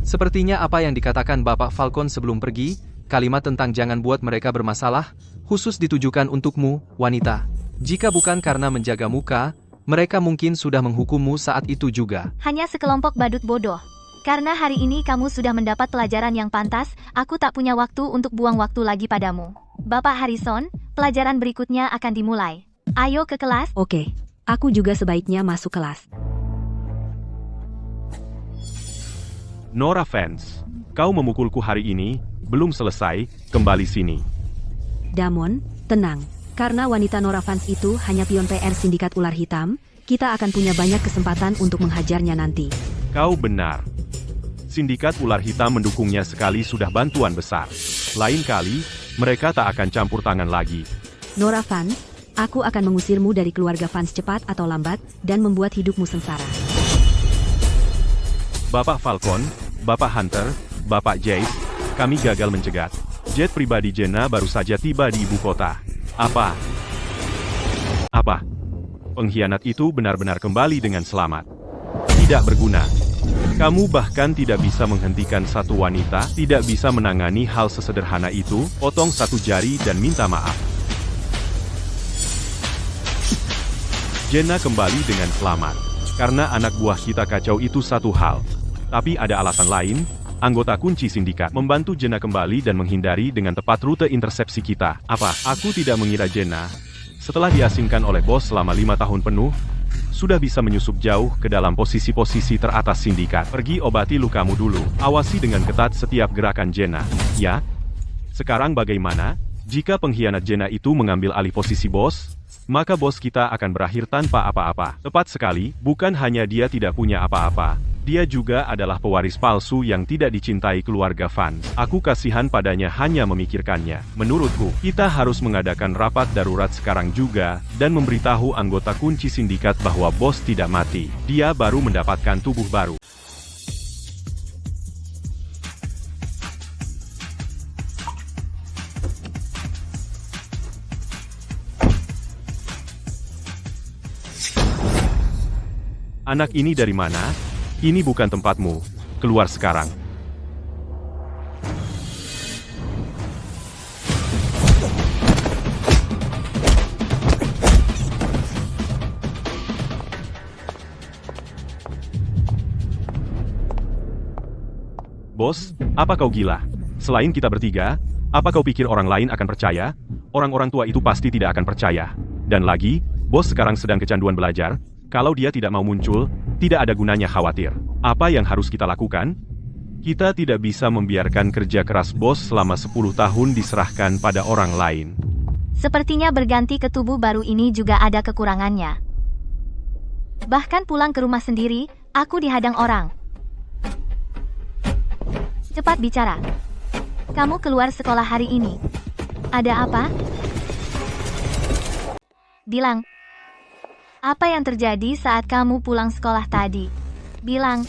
Sepertinya apa yang dikatakan Bapak Falcon sebelum pergi, kalimat tentang jangan buat mereka bermasalah, khusus ditujukan untukmu, wanita. Jika bukan karena menjaga muka, mereka mungkin sudah menghukummu saat itu juga. Hanya sekelompok badut bodoh. Karena hari ini kamu sudah mendapat pelajaran yang pantas, aku tak punya waktu untuk buang waktu lagi padamu. Bapak Harrison, pelajaran berikutnya akan dimulai. Ayo ke kelas. Oke, aku juga sebaiknya masuk kelas. Nora Vance, kau memukulku hari ini, belum selesai, kembali sini. Damon, tenang. Karena wanita Nora Vance itu hanya pion PR sindikat ular hitam, kita akan punya banyak kesempatan untuk menghajarnya nanti. Kau benar. Sindikat ular hitam mendukungnya sekali sudah bantuan besar. Lain kali, mereka tak akan campur tangan lagi. Nora Vance, aku akan mengusirmu dari keluarga Vance cepat atau lambat, dan membuat hidupmu sengsara. Bapak Falcon, Bapak Hunter, Bapak Jace, kami gagal mencegat. Jet pribadi Jenna baru saja tiba di ibu kota. Apa? Apa? Pengkhianat itu benar-benar kembali dengan selamat. Tidak berguna. Kamu bahkan tidak bisa menghentikan satu wanita, tidak bisa menangani hal sesederhana itu, potong satu jari dan minta maaf. Jenna kembali dengan selamat. Karena anak buah kita kacau itu satu hal. Tapi ada alasan lain, anggota kunci sindikat membantu Jenna kembali dan menghindari dengan tepat rute intersepsi kita. Apa? Aku tidak mengira Jenna, setelah diasingkan oleh bos selama 5 tahun penuh, sudah bisa menyusup jauh ke dalam posisi-posisi teratas sindikat. Pergi obati lukamu dulu. Awasi dengan ketat setiap gerakan Jenna. Ya? Sekarang bagaimana? Jika pengkhianat Jenna itu mengambil alih posisi bos, maka bos kita akan berakhir tanpa apa-apa. Tepat sekali, bukan hanya dia tidak punya apa-apa. Dia juga adalah pewaris palsu yang tidak dicintai keluarga Van. Aku kasihan padanya hanya memikirkannya. Menurutku, kita harus mengadakan rapat darurat sekarang juga, dan memberitahu anggota kunci sindikat bahwa bos tidak mati. Dia baru mendapatkan tubuh baru. Anak ini dari mana? Ini bukan tempatmu. Keluar sekarang. Bos, apa kau gila? Selain kita bertiga, apa kau pikir orang lain akan percaya? Orang-orang tua itu pasti tidak akan percaya. Dan lagi, bos sekarang sedang kecanduan belajar. Kalau dia tidak mau muncul, tidak ada gunanya khawatir. Apa yang harus kita lakukan? Kita tidak bisa membiarkan kerja keras bos selama 10 tahun diserahkan pada orang lain. Sepertinya berganti ke tubuh baru ini juga ada kekurangannya. Bahkan pulang ke rumah sendiri, aku dihadang orang. Cepat bicara. Kamu keluar sekolah hari ini. Ada apa? Bilang. Apa yang terjadi saat kamu pulang sekolah tadi? Bilang.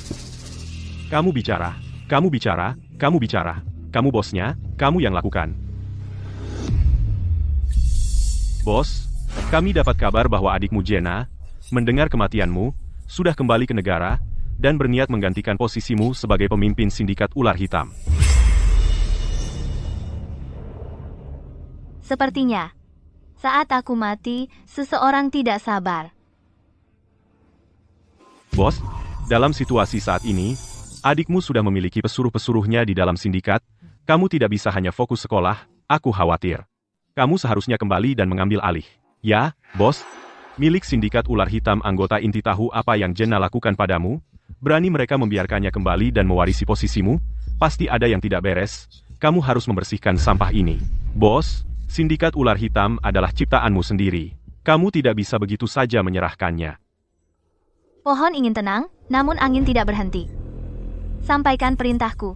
Kamu bicara, kamu bicara, kamu bicara. Kamu bosnya, kamu yang lakukan. Bos, kami dapat kabar bahwa adikmu Jenna, mendengar kematianmu, sudah kembali ke negara, dan berniat menggantikan posisimu sebagai pemimpin sindikat ular hitam. Sepertinya, saat aku mati, seseorang tidak sabar. Bos, dalam situasi saat ini, adikmu sudah memiliki pesuruh-pesuruhnya di dalam sindikat. Kamu tidak bisa hanya fokus sekolah, aku khawatir. Kamu seharusnya kembali dan mengambil alih. Ya, bos? Milik sindikat ular hitam anggota inti tahu apa yang Jenna lakukan padamu? Berani mereka membiarkannya kembali dan mewarisi posisimu? Pasti ada yang tidak beres. Kamu harus membersihkan sampah ini. Bos, sindikat ular hitam adalah ciptaanmu sendiri. Kamu tidak bisa begitu saja menyerahkannya. Pohon ingin tenang, namun angin tidak berhenti. Sampaikan perintahku.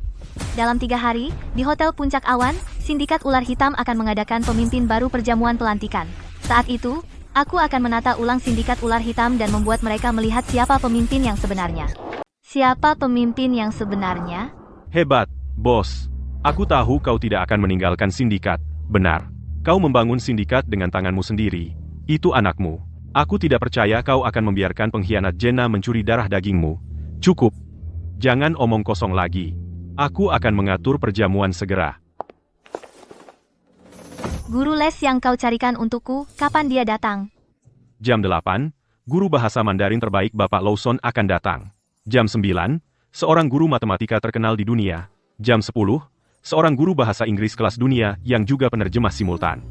Dalam 3 hari, di Hotel Puncak Awan, sindikat ular hitam akan mengadakan pemimpin baru perjamuan pelantikan. Saat itu, aku akan menata ulang sindikat ular hitam dan membuat mereka melihat siapa pemimpin yang sebenarnya. Siapa pemimpin yang sebenarnya? Hebat, bos. Aku tahu kau tidak akan meninggalkan sindikat. Benar. Kau membangun sindikat dengan tanganmu sendiri. Itu anakmu. Aku tidak percaya kau akan membiarkan pengkhianat Jenna mencuri darah dagingmu. Cukup. Jangan omong kosong lagi. Aku akan mengatur perjamuan segera. Guru les yang kau carikan untukku, kapan dia datang? Jam 8, guru bahasa Mandarin terbaik Bapak Lawson akan datang. Jam 9, seorang guru matematika terkenal di dunia. Jam 10, seorang guru bahasa Inggris kelas dunia yang juga penerjemah simultan.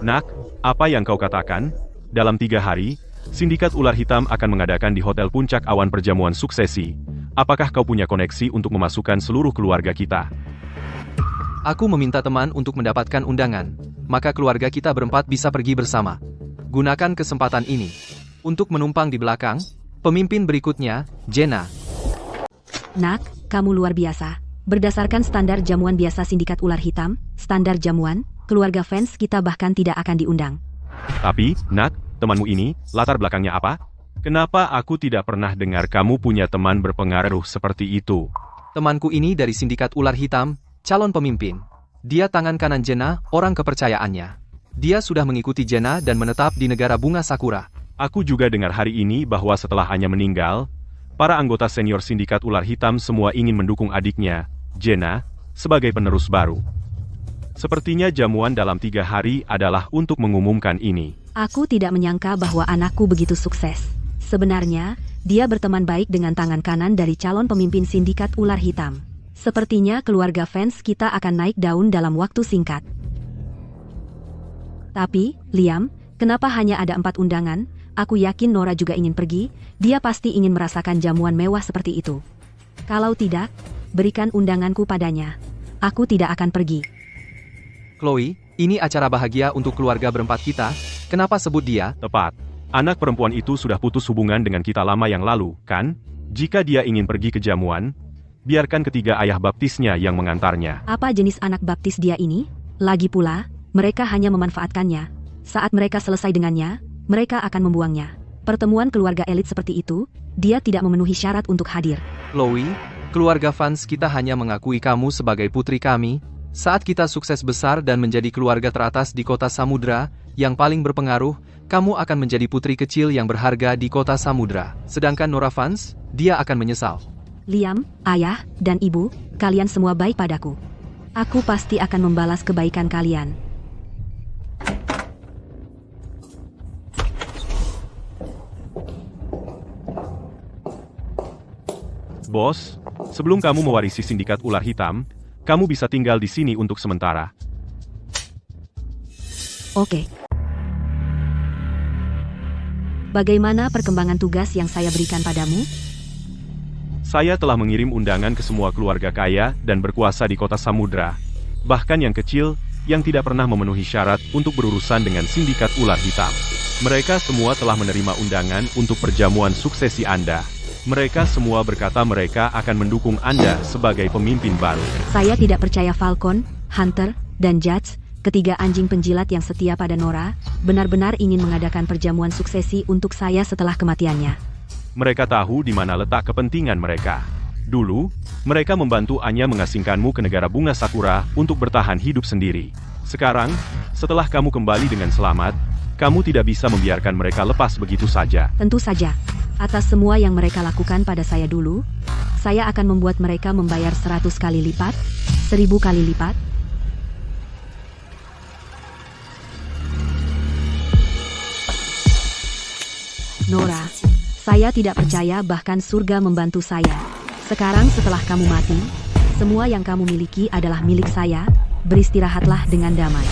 Nak, apa yang kau katakan? Dalam 3 hari, sindikat ular hitam akan mengadakan di Hotel Puncak Awan perjamuan suksesi. Apakah kau punya koneksi untuk memasukkan seluruh keluarga kita? Aku meminta teman untuk mendapatkan undangan, maka keluarga kita berempat bisa pergi bersama. Gunakan kesempatan ini untuk menumpang di belakang. Pemimpin berikutnya, Jenna. Nak, kamu luar biasa. Berdasarkan standar jamuan biasa sindikat ular hitam, standar jamuan, keluarga fans kita bahkan tidak akan diundang. Tapi, Nak, temanmu ini, latar belakangnya apa? Kenapa aku tidak pernah dengar kamu punya teman berpengaruh seperti itu? Temanku ini dari sindikat ular hitam, calon pemimpin. Dia tangan kanan Jenna, orang kepercayaannya. Dia sudah mengikuti Jenna dan menetap di negara bunga Sakura. Aku juga dengar hari ini bahwa setelah Anya meninggal, para anggota senior sindikat ular hitam semua ingin mendukung adiknya, Jenna, sebagai penerus baru. Sepertinya jamuan dalam 3 hari adalah untuk mengumumkan ini. Aku tidak menyangka bahwa anakku begitu sukses. Sebenarnya, dia berteman baik dengan tangan kanan dari calon pemimpin sindikat ular hitam. Sepertinya keluarga fans kita akan naik daun dalam waktu singkat. Tapi, Liam, kenapa hanya ada 4 undangan? Aku yakin Nora juga ingin pergi, dia pasti ingin merasakan jamuan mewah seperti itu. Kalau tidak, berikan undanganku padanya. Aku tidak akan pergi. Chloe, ini acara bahagia untuk keluarga berempat kita, kenapa sebut dia? Tepat. Anak perempuan itu sudah putus hubungan dengan kita lama yang lalu, kan? Jika dia ingin pergi ke jamuan, biarkan ketiga ayah baptisnya yang mengantarnya. Apa jenis anak baptis dia ini? Lagi pula, mereka hanya memanfaatkannya. Saat mereka selesai dengannya, mereka akan membuangnya. Pertemuan keluarga elit seperti itu, dia tidak memenuhi syarat untuk hadir. Chloe, keluarga fans kita hanya mengakui kamu sebagai putri kami. Saat kita sukses besar dan menjadi keluarga teratas di kota Samudra, yang paling berpengaruh, kamu akan menjadi putri kecil yang berharga di kota Samudra. Sedangkan Nora fans, dia akan menyesal. Liam, ayah, dan ibu, kalian semua baik padaku. Aku pasti akan membalas kebaikan kalian. Bos, sebelum kamu mewarisi sindikat ular hitam, kamu bisa tinggal di sini untuk sementara. Oke. Bagaimana perkembangan tugas yang saya berikan padamu? Saya telah mengirim undangan ke semua keluarga kaya dan berkuasa di kota Samudra, bahkan yang kecil, yang tidak pernah memenuhi syarat untuk berurusan dengan sindikat ular hitam. Mereka semua telah menerima undangan untuk perjamuan suksesi Anda. Mereka semua berkata mereka akan mendukung Anda sebagai pemimpin baru. Saya tidak percaya Falcon, Hunter, dan Judge, ketiga anjing penjilat yang setia pada Nora, benar-benar ingin mengadakan perjamuan suksesi untuk saya setelah kematiannya. Mereka tahu di mana letak kepentingan mereka. Dulu, mereka membantu Anya mengasingkanmu ke negara bunga Sakura untuk bertahan hidup sendiri. Sekarang, setelah kamu kembali dengan selamat, kamu tidak bisa membiarkan mereka lepas begitu saja. Tentu saja. Atas semua yang mereka lakukan pada saya dulu, saya akan membuat mereka membayar 100 kali lipat, 1000 kali lipat. Nora, saya tidak percaya bahkan surga membantu saya. Sekarang setelah kamu mati, semua yang kamu miliki adalah milik saya, beristirahatlah dengan damai.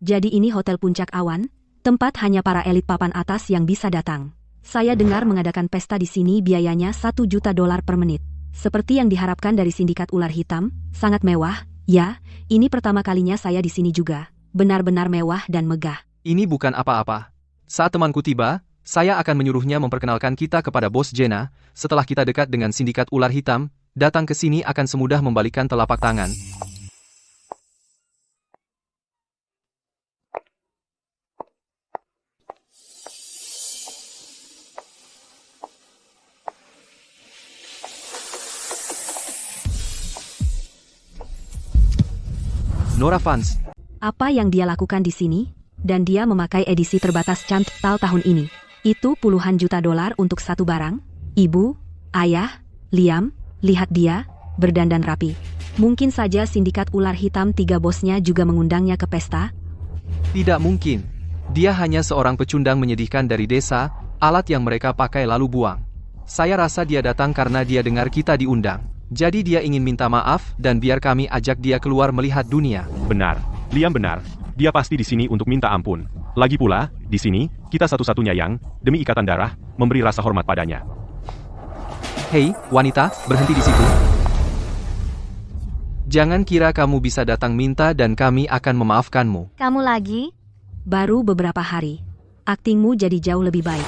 Jadi ini Hotel Puncak Awan, tempat hanya para elit papan atas yang bisa datang. Saya dengar mengadakan pesta di sini biayanya $1 juta per menit. Seperti yang diharapkan dari sindikat ular hitam, sangat mewah. Ya, ini pertama kalinya saya di sini juga. Benar-benar mewah dan megah. Ini bukan apa-apa. Saat temanku tiba, saya akan menyuruhnya memperkenalkan kita kepada bos Jenna. Setelah kita dekat dengan sindikat ular hitam, datang ke sini akan semudah membalikan telapak tangan. Nora fans. Apa yang dia lakukan di sini? Dan dia memakai edisi terbatas Chantal tahun ini. Itu puluhan juta dolar untuk satu barang. Ibu, ayah, Liam, lihat dia, berdandan rapi. Mungkin saja sindikat ular hitam 3 bosnya juga mengundangnya ke pesta. Tidak mungkin. Dia hanya seorang pecundang menyedihkan dari desa, alat yang mereka pakai lalu buang. Saya rasa dia datang karena dia dengar kita diundang. Jadi dia ingin minta maaf dan biar kami ajak dia keluar melihat dunia. Benar, Liam benar. Dia pasti di sini untuk minta ampun. Lagi pula, di sini, kita satu-satunya yang, demi ikatan darah, memberi rasa hormat padanya. Hei, wanita, berhenti di situ. Jangan kira kamu bisa datang minta dan kami akan memaafkanmu. Kamu lagi? Baru beberapa hari. Aktingmu jadi jauh lebih baik.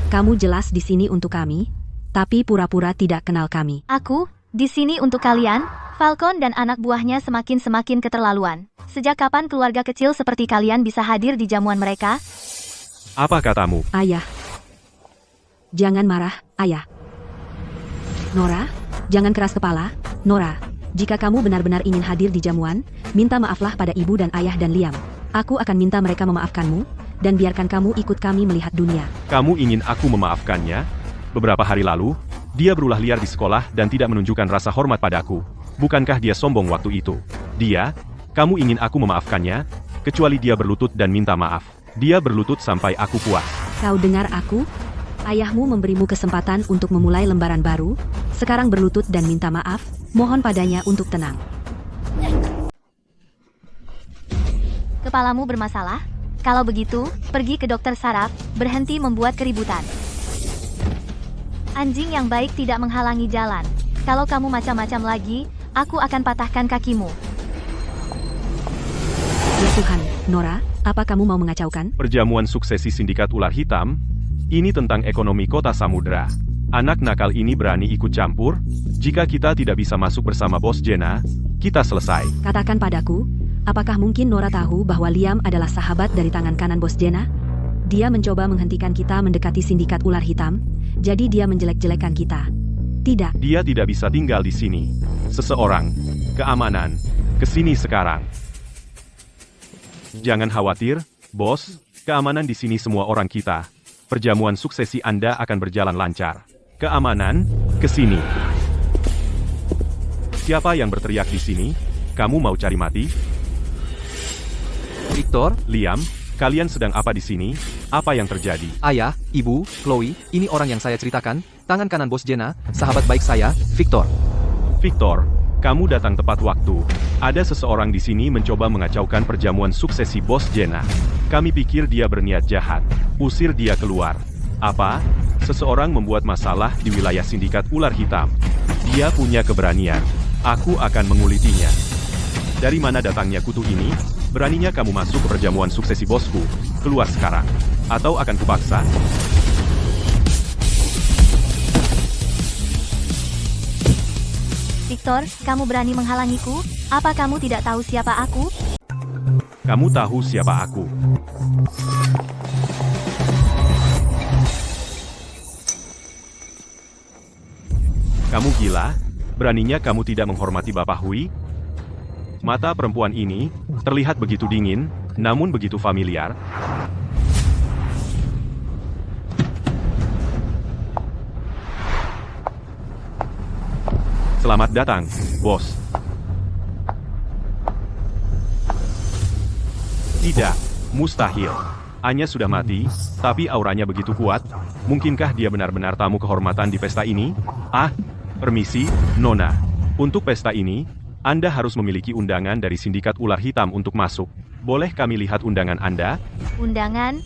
Kamu jelas di sini untuk kami, tapi pura-pura tidak kenal kami. Aku? Di sini untuk kalian? Falcon dan anak buahnya semakin keterlaluan. Sejak kapan keluarga kecil seperti kalian bisa hadir di jamuan mereka? Apa katamu? Ayah. Jangan marah, ayah. Nora, jangan keras kepala. Nora, jika kamu benar-benar ingin hadir di jamuan, minta maaflah pada ibu dan ayah dan Liam. Aku akan minta mereka memaafkanmu, dan biarkan kamu ikut kami melihat dunia. Kamu ingin aku memaafkannya? Beberapa hari lalu, dia berulah liar di sekolah dan tidak menunjukkan rasa hormat padaku. Bukankah dia sombong waktu itu? Kamu ingin aku memaafkannya? Kecuali dia berlutut dan minta maaf. Dia berlutut sampai aku puas. Kau dengar aku? Ayahmu memberimu kesempatan untuk memulai lembaran baru. Sekarang berlutut dan minta maaf. Mohon padanya untuk tenang. Kepalamu bermasalah? Kalau begitu, pergi ke dokter saraf, berhenti membuat keributan. Anjing yang baik tidak menghalangi jalan. Kalau kamu macam-macam lagi, aku akan patahkan kakimu. Ya Tuhan, Nora, apa kamu mau mengacaukan? Perjamuan suksesi sindikat ular hitam? Ini tentang ekonomi kota samudera. Anak nakal ini berani ikut campur? Jika kita tidak bisa masuk bersama Bos Jenna, kita selesai. Katakan padaku, apakah mungkin Nora tahu bahwa Liam adalah sahabat dari tangan kanan Bos Jenna? Dia mencoba menghentikan kita mendekati sindikat ular hitam, jadi dia menjelek-jelekan kita. Tidak. Dia tidak bisa tinggal di sini. Seseorang, keamanan, kesini sekarang. Jangan khawatir, bos. Keamanan di sini semua orang kita. Perjamuan suksesi Anda akan berjalan lancar. Keamanan, kesini. Siapa yang berteriak di sini? Kamu mau cari mati? Victor, Liam, kalian sedang apa di sini? Apa yang terjadi? ayah, ibu, Chloe, ini orang yang saya ceritakan, tangan kanan Bos Jenna, sahabat baik saya, Victor. Victor, kamu datang tepat waktu. Ada seseorang di sini mencoba mengacaukan perjamuan suksesi Bos Jenna. Kami pikir dia berniat jahat. Usir dia keluar. Apa? Seseorang membuat masalah di wilayah sindikat ular hitam. Dia punya keberanian. Aku akan mengulitinya. Dari mana datangnya kutu ini? Beraninya kamu masuk ke perjamuan suksesi bosku. Keluar sekarang. Atau akan kupaksa. Victor, kamu berani menghalangiku? Apa kamu tidak tahu siapa aku? Kamu tahu siapa aku. Kamu gila? Beraninya kamu tidak menghormati Bapak Hui? Mata perempuan ini terlihat begitu dingin, namun begitu familiar. Selamat datang, bos. Tidak, mustahil. Anya sudah mati, tapi auranya begitu kuat. Mungkinkah dia benar-benar tamu kehormatan di pesta ini? Permisi, Nona. Untuk pesta ini, Anda harus memiliki undangan dari sindikat ular hitam untuk masuk. Boleh kami lihat undangan Anda? Undangan?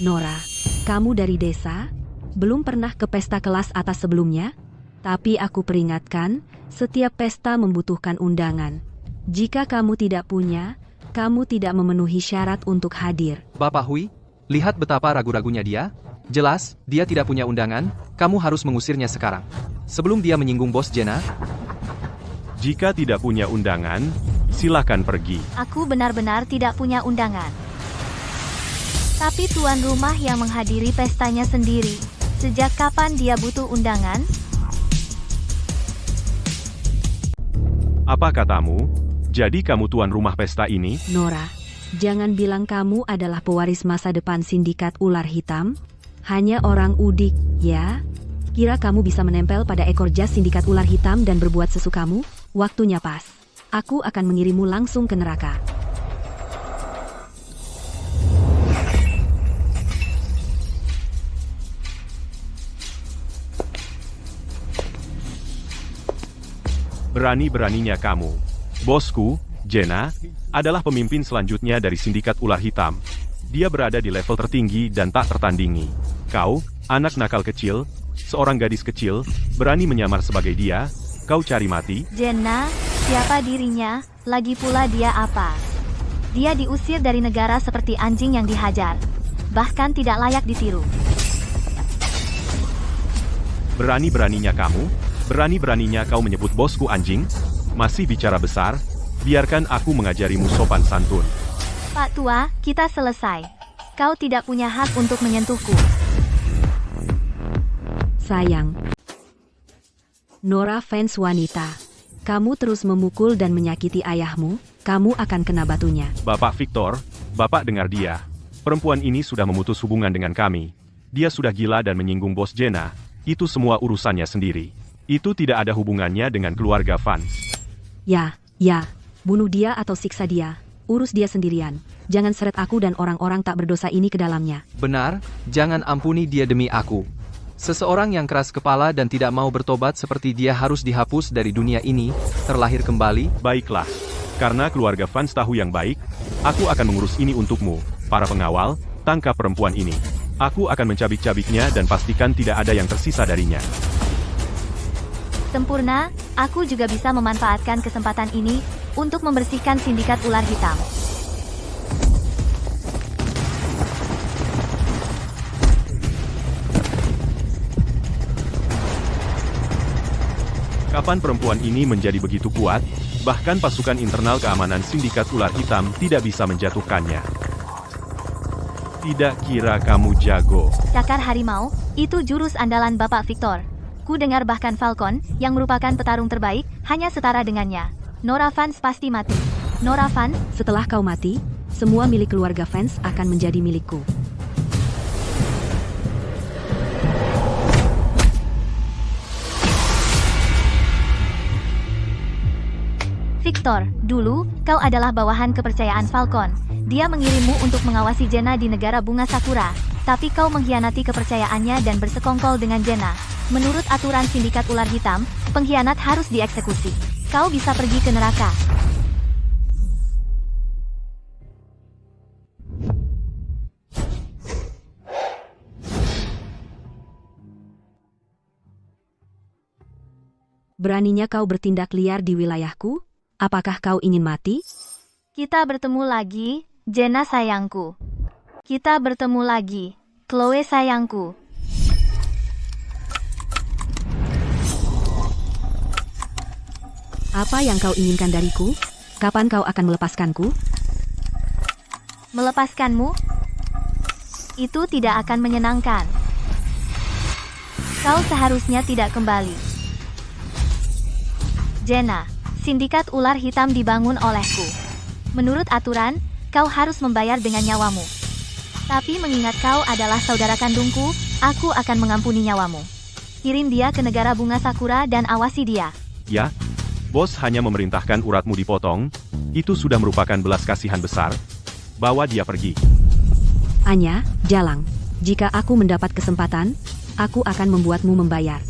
Nora, kamu dari desa? Belum pernah ke pesta kelas atas sebelumnya? Tapi aku peringatkan, setiap pesta membutuhkan undangan. Jika kamu tidak punya, kamu tidak memenuhi syarat untuk hadir. Bapak Hui, lihat betapa ragu-ragunya dia. Jelas, dia tidak punya undangan, kamu harus mengusirnya sekarang. Sebelum dia menyinggung Bos Jenna. Jika tidak punya undangan, silakan pergi. Aku benar-benar tidak punya undangan. Tapi tuan rumah yang menghadiri pestanya sendiri. Sejak kapan dia butuh undangan? Apa katamu? Jadi kamu tuan rumah pesta ini? Nora, jangan bilang kamu adalah pewaris masa depan sindikat ular hitam. Hanya orang udik, ya? Kira kamu bisa menempel pada ekor jas sindikat ular hitam dan berbuat sesukamu? Waktunya pas. Aku akan mengirimmu langsung ke neraka. Berani-beraninya kamu. Bosku, Jenna, adalah pemimpin selanjutnya dari sindikat ular hitam. Dia berada di level tertinggi dan tak tertandingi. Kau, anak nakal kecil, seorang gadis kecil, berani menyamar sebagai dia, kau cari mati? Jenna, siapa dirinya? Lagi pula dia apa? Dia diusir dari negara seperti anjing yang dihajar. Bahkan tidak layak ditiru. Berani-beraninya kamu? Berani-beraninya kau menyebut bosku anjing? Masih bicara besar? Biarkan aku mengajarimu sopan santun. Pak Tua, kita selesai. Kau tidak punya hak untuk menyentuhku. Sayang. Nora fans wanita. Kamu terus memukul dan menyakiti ayahmu, kamu akan kena batunya. Bapak Victor, Bapak dengar dia. Perempuan ini sudah memutus hubungan dengan kami. Dia sudah gila dan menyinggung Bos Jenna. Itu semua urusannya sendiri. Itu tidak ada hubungannya dengan keluarga Vance. Ya, bunuh dia atau siksa dia. Urus dia sendirian. Jangan seret aku dan orang-orang tak berdosa ini ke dalamnya. Benar, jangan ampuni dia demi aku. Seseorang yang keras kepala dan tidak mau bertobat seperti dia harus dihapus dari dunia ini, terlahir kembali. Baiklah. Karena keluarga Vance tahu yang baik, aku akan mengurus ini untukmu. Para pengawal, tangkap perempuan ini. Aku akan mencabik-cabiknya dan pastikan tidak ada yang tersisa darinya. Sempurna, aku juga bisa memanfaatkan kesempatan ini untuk membersihkan sindikat ular hitam. Kapan perempuan ini menjadi begitu kuat? Bahkan pasukan internal keamanan sindikat ular hitam tidak bisa menjatuhkannya. Tidak kira kamu jago. Cakar harimau, itu jurus andalan Bapak Victor. Ku dengar bahkan Falcon, yang merupakan petarung terbaik, hanya setara dengannya. Nora Vance pasti mati. Nora Vance, Setelah kau mati, semua milik keluarga Vance akan menjadi milikku. Victor, dulu, kau adalah bawahan kepercayaan Falcon. Dia mengirimmu untuk mengawasi Jenna di negara bunga Sakura. Tapi kau mengkhianati kepercayaannya dan bersekongkol dengan Jenna. Menurut aturan sindikat ular hitam, pengkhianat harus dieksekusi. Kau bisa pergi ke neraka. Beraninya kau bertindak liar di wilayahku? Apakah kau ingin mati? Kita bertemu lagi, Jenna sayangku. Kita bertemu lagi, Chloe sayangku. Apa yang kau inginkan dariku? Kapan kau akan melepaskanku? Melepaskanmu? Itu tidak akan menyenangkan. Kau seharusnya tidak kembali. Jenna, sindikat ular hitam dibangun olehku. Menurut aturan, kau harus membayar dengan nyawamu. Tapi mengingat kau adalah saudara kandungku, aku akan mengampuni nyawamu. Kirim dia ke negara bunga Sakura dan awasi dia. Ya, bos hanya memerintahkan uratmu dipotong. Itu sudah merupakan belas kasihan besar. Bawa dia pergi. Anya, Jalang. Jika aku mendapat kesempatan, aku akan membuatmu membayar.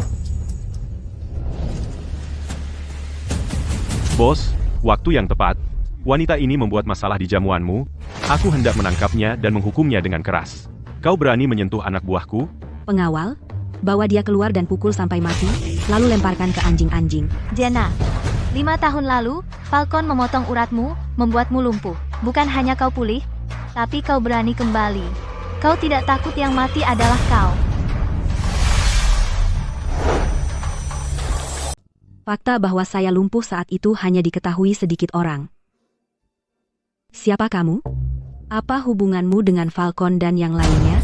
Bos, waktu yang tepat. Wanita ini membuat masalah di jamuanmu. Aku hendak menangkapnya dan menghukumnya dengan keras. Kau berani menyentuh anak buahku? Pengawal, bawa dia keluar dan pukul sampai mati, lalu lemparkan ke anjing-anjing. Jenna, 5 tahun lalu, Falcon memotong uratmu, membuatmu lumpuh. Bukan hanya kau pulih, tapi kau berani kembali. Kau tidak takut yang mati adalah kau. Fakta bahwa saya lumpuh saat itu hanya diketahui sedikit orang. Siapa kamu? Apa hubunganmu dengan Falcon dan yang lainnya?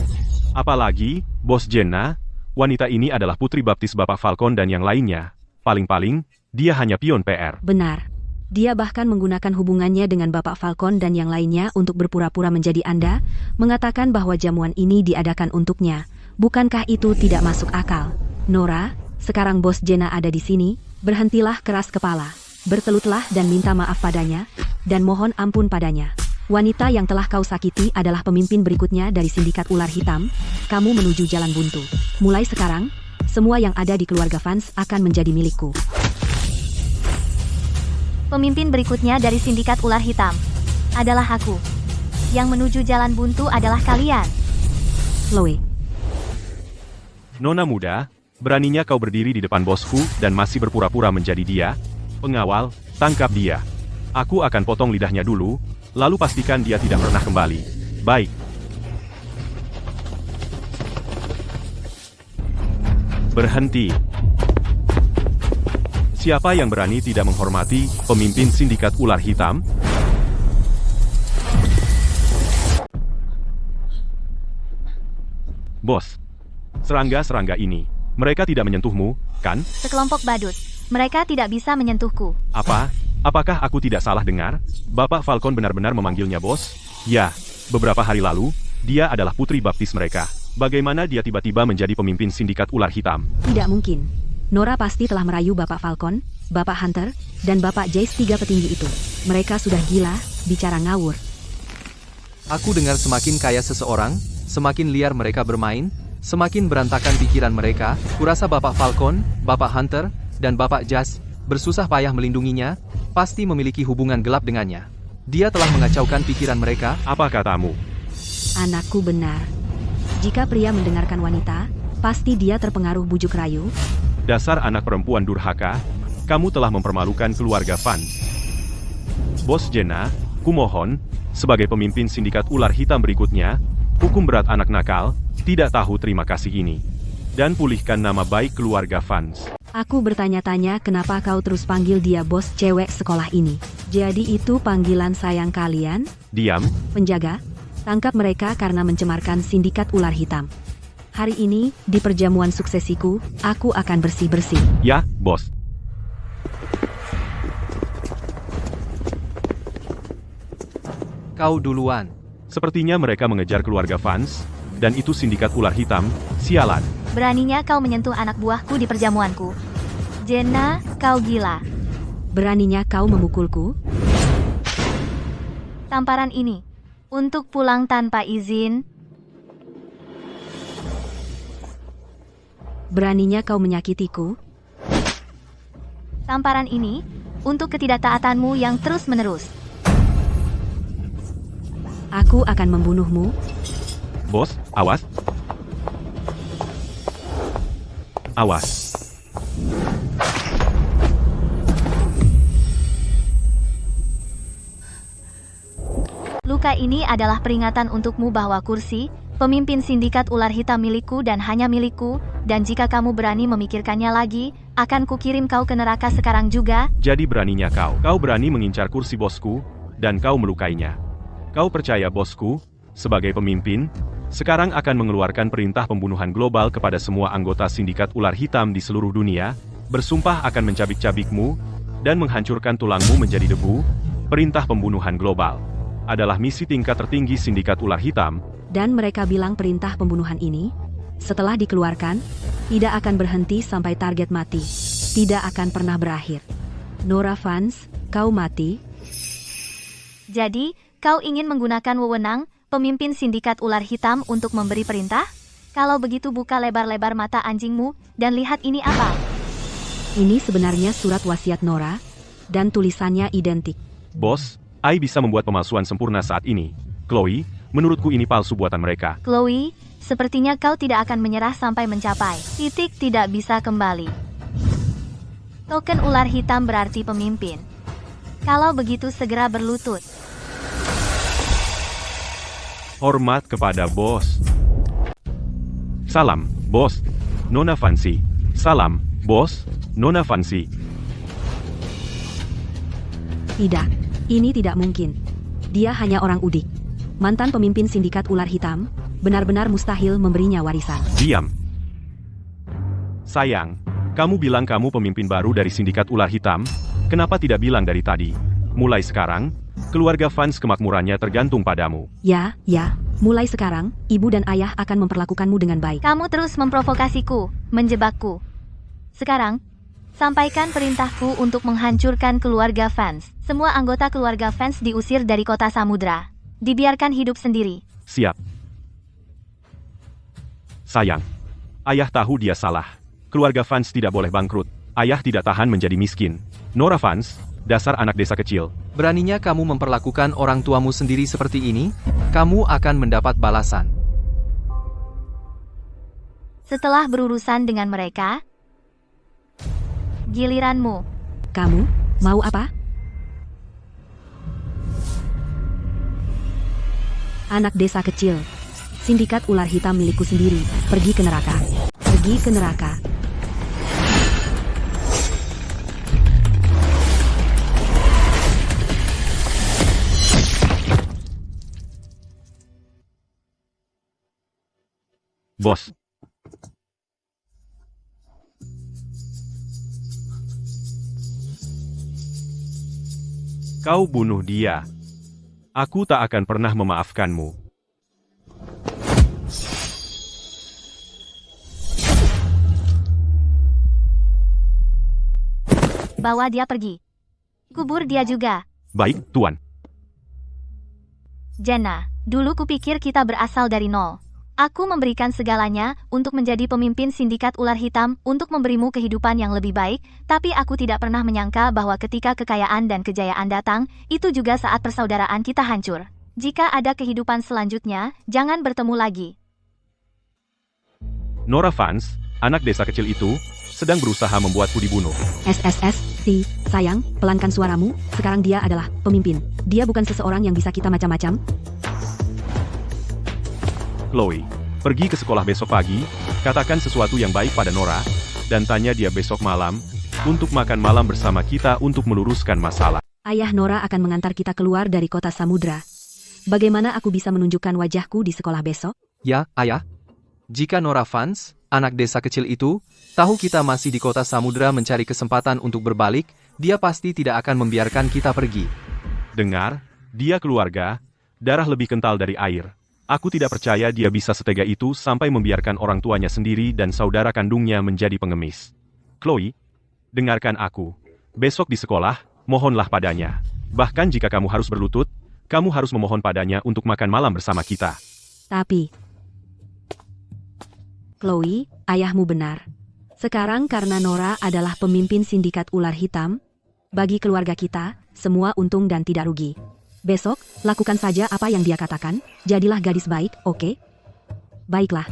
Apalagi, Bos Jenna, wanita ini adalah putri baptis Bapak Falcon dan yang lainnya. Paling-paling, dia hanya pion PR. Benar. Dia bahkan menggunakan hubungannya dengan Bapak Falcon dan yang lainnya untuk berpura-pura menjadi Anda, mengatakan bahwa jamuan ini diadakan untuknya. Bukankah itu tidak masuk akal? Nora, sekarang Bos Jenna ada di sini, berhentilah keras kepala. Bertelutlah dan minta maaf padanya, dan mohon ampun padanya. Wanita yang telah kau sakiti adalah pemimpin berikutnya dari sindikat ular hitam. Kamu menuju jalan buntu. Mulai sekarang, semua yang ada di keluarga Vance akan menjadi milikku. Pemimpin berikutnya dari sindikat ular hitam adalah aku. Yang menuju jalan buntu adalah kalian. Chloe. Nona muda, beraninya kau berdiri di depan bosku dan masih berpura-pura menjadi dia? Pengawal, tangkap dia. Aku akan potong lidahnya dulu, lalu pastikan dia tidak pernah kembali. Baik. Berhenti. Siapa yang berani tidak menghormati pemimpin sindikat ular hitam? Bos, serangga-serangga ini, mereka tidak menyentuhmu, kan? Sekelompok badut. Mereka tidak bisa menyentuhku. Apa? Apakah aku tidak salah dengar? Bapak Falcon benar-benar memanggilnya bos? Ya, beberapa hari lalu, dia adalah putri baptis mereka. Bagaimana dia tiba-tiba menjadi pemimpin sindikat ular hitam? Tidak mungkin. Nora pasti telah merayu Bapak Falcon, Bapak Hunter, dan Bapak Jace, 3 petinggi itu. Mereka sudah gila, bicara ngawur. Aku dengar semakin kaya seseorang, semakin liar mereka bermain, semakin berantakan pikiran mereka. Kurasa Bapak Falcon, Bapak Hunter, dan Bapak Jas bersusah payah melindunginya, pasti memiliki hubungan gelap dengannya. Dia telah mengacaukan pikiran mereka. Apa katamu? Anakku benar. Jika pria mendengarkan wanita, pasti dia terpengaruh bujuk rayu. Dasar anak perempuan durhaka, kamu telah mempermalukan keluarga Van. Bos Jenna, kumohon, sebagai pemimpin sindikat ular hitam berikutnya, hukum berat anak nakal, tidak tahu terima kasih ini. Dan pulihkan nama baik keluarga Vans. Aku bertanya-tanya kenapa kau terus panggil dia bos cewek sekolah ini. Jadi itu panggilan sayang kalian? Diam, Penjaga, tangkap mereka karena mencemarkan sindikat ular hitam. Hari ini, di perjamuan suksesiku, aku akan bersih-bersih. ya, bos. Kau duluan. Sepertinya mereka mengejar keluarga Vans, dan itu sindikat ular hitam, sialan. Beraninya kau menyentuh anak buahku di perjamuanku. Jenna, kau gila. Beraninya kau memukulku? Tamparan ini. Untuk pulang tanpa izin. Beraninya kau menyakitiku? Tamparan ini. Untuk ketidaktaatanmu yang terus-menerus. Aku akan membunuhmu. Bos, awas. Awas. Luka ini adalah peringatan untukmu bahwa kursi, pemimpin sindikat ular hitam milikku dan hanya milikku, dan jika kamu berani memikirkannya lagi, akan kukirim kau ke neraka sekarang juga. Jadi beraninya kau. Kau berani mengincar kursi bosku, dan kau melukainya. Kau percaya bosku, sebagai pemimpin, sekarang akan mengeluarkan perintah pembunuhan global kepada semua anggota sindikat ular hitam di seluruh dunia, bersumpah akan mencabik-cabikmu, dan menghancurkan tulangmu menjadi debu. Perintah pembunuhan global adalah misi tingkat tertinggi sindikat ular hitam. Dan mereka bilang perintah pembunuhan ini, setelah dikeluarkan, tidak akan berhenti sampai target mati. Tidak akan pernah berakhir. Nora Vans, kau mati. Jadi, kau ingin menggunakan wewenang, pemimpin sindikat ular hitam untuk memberi perintah? Kalau begitu buka lebar-lebar mata anjingmu, dan lihat ini apa? Ini sebenarnya surat wasiat Nora, dan tulisannya identik. Bos, Ai bisa membuat pemalsuan sempurna saat ini. Chloe, menurutku ini palsu buatan mereka. Chloe, sepertinya kau tidak akan menyerah sampai mencapai titik tidak bisa kembali. Token ular hitam berarti pemimpin. Kalau begitu segera berlutut. Hormat kepada bos. Salam, bos. Nona Fancy. Salam, bos. Nona Fancy. Tidak, ini tidak mungkin. Dia hanya orang udik. Mantan pemimpin sindikat ular hitam, benar-benar mustahil memberinya warisan. Diam. Sayang, kamu bilang kamu pemimpin baru dari sindikat ular hitam, kenapa tidak bilang dari tadi? Mulai sekarang, keluarga Vans kemakmurannya tergantung padamu. Ya, mulai sekarang, ibu dan ayah akan memperlakukanmu dengan baik. Kamu terus memprovokasiku, menjebakku. Sekarang, sampaikan perintahku untuk menghancurkan keluarga Vans. Semua anggota keluarga Vans diusir dari kota Samudra. Dibiarkan hidup sendiri. Siap. Sayang, ayah tahu dia salah. Keluarga Vans tidak boleh bangkrut. Ayah tidak tahan menjadi miskin. Nora Vans, dasar anak desa kecil. Beraninya kamu memperlakukan orang tuamu sendiri seperti ini, kamu akan mendapat balasan. Setelah berurusan dengan mereka, giliranmu. Kamu, mau apa? Anak desa kecil. Sindikat ular hitam milikku sendiri. Pergi ke neraka. Pergi ke neraka. bos. Kau bunuh dia. Aku tak akan pernah memaafkanmu. Bawa dia pergi. Kubur dia juga. Baik, Tuan. Jenna, dulu kupikir kita berasal dari nol. Aku memberikan segalanya untuk menjadi pemimpin sindikat ular hitam untuk memberimu kehidupan yang lebih baik, tapi aku tidak pernah menyangka bahwa ketika kekayaan dan kejayaan datang, itu juga saat persaudaraan kita hancur. Jika ada kehidupan selanjutnya, jangan bertemu lagi. Nora Vance, anak desa kecil itu, sedang berusaha membuatku dibunuh. SSST, sayang, pelankan suaramu, sekarang dia adalah pemimpin. Dia bukan seseorang yang bisa kita macam-macam. Chloe, pergi ke sekolah besok pagi, katakan sesuatu yang baik pada Nora, dan tanya dia besok malam, untuk makan malam bersama kita untuk meluruskan masalah. Ayah Nora akan mengantar kita keluar dari kota samudra. Bagaimana aku bisa menunjukkan wajahku di sekolah besok? Ya, Ayah. Jika Nora Vance, anak desa kecil itu, tahu kita masih di kota samudra mencari kesempatan untuk berbalik, dia pasti tidak akan membiarkan kita pergi. Dengar, dia keluarga, darah lebih kental dari air. Aku tidak percaya dia bisa setega itu sampai membiarkan orang tuanya sendiri dan saudara kandungnya menjadi pengemis. Chloe, dengarkan aku. Besok di sekolah, mohonlah padanya. Bahkan jika kamu harus berlutut, kamu harus memohon padanya untuk makan malam bersama kita. Tapi, Chloe, ayahmu benar. Sekarang karena Nora adalah pemimpin sindikat ular hitam, bagi keluarga kita, semua untung dan tidak rugi. Besok, lakukan saja apa yang dia katakan, jadilah gadis baik, oke? Baiklah.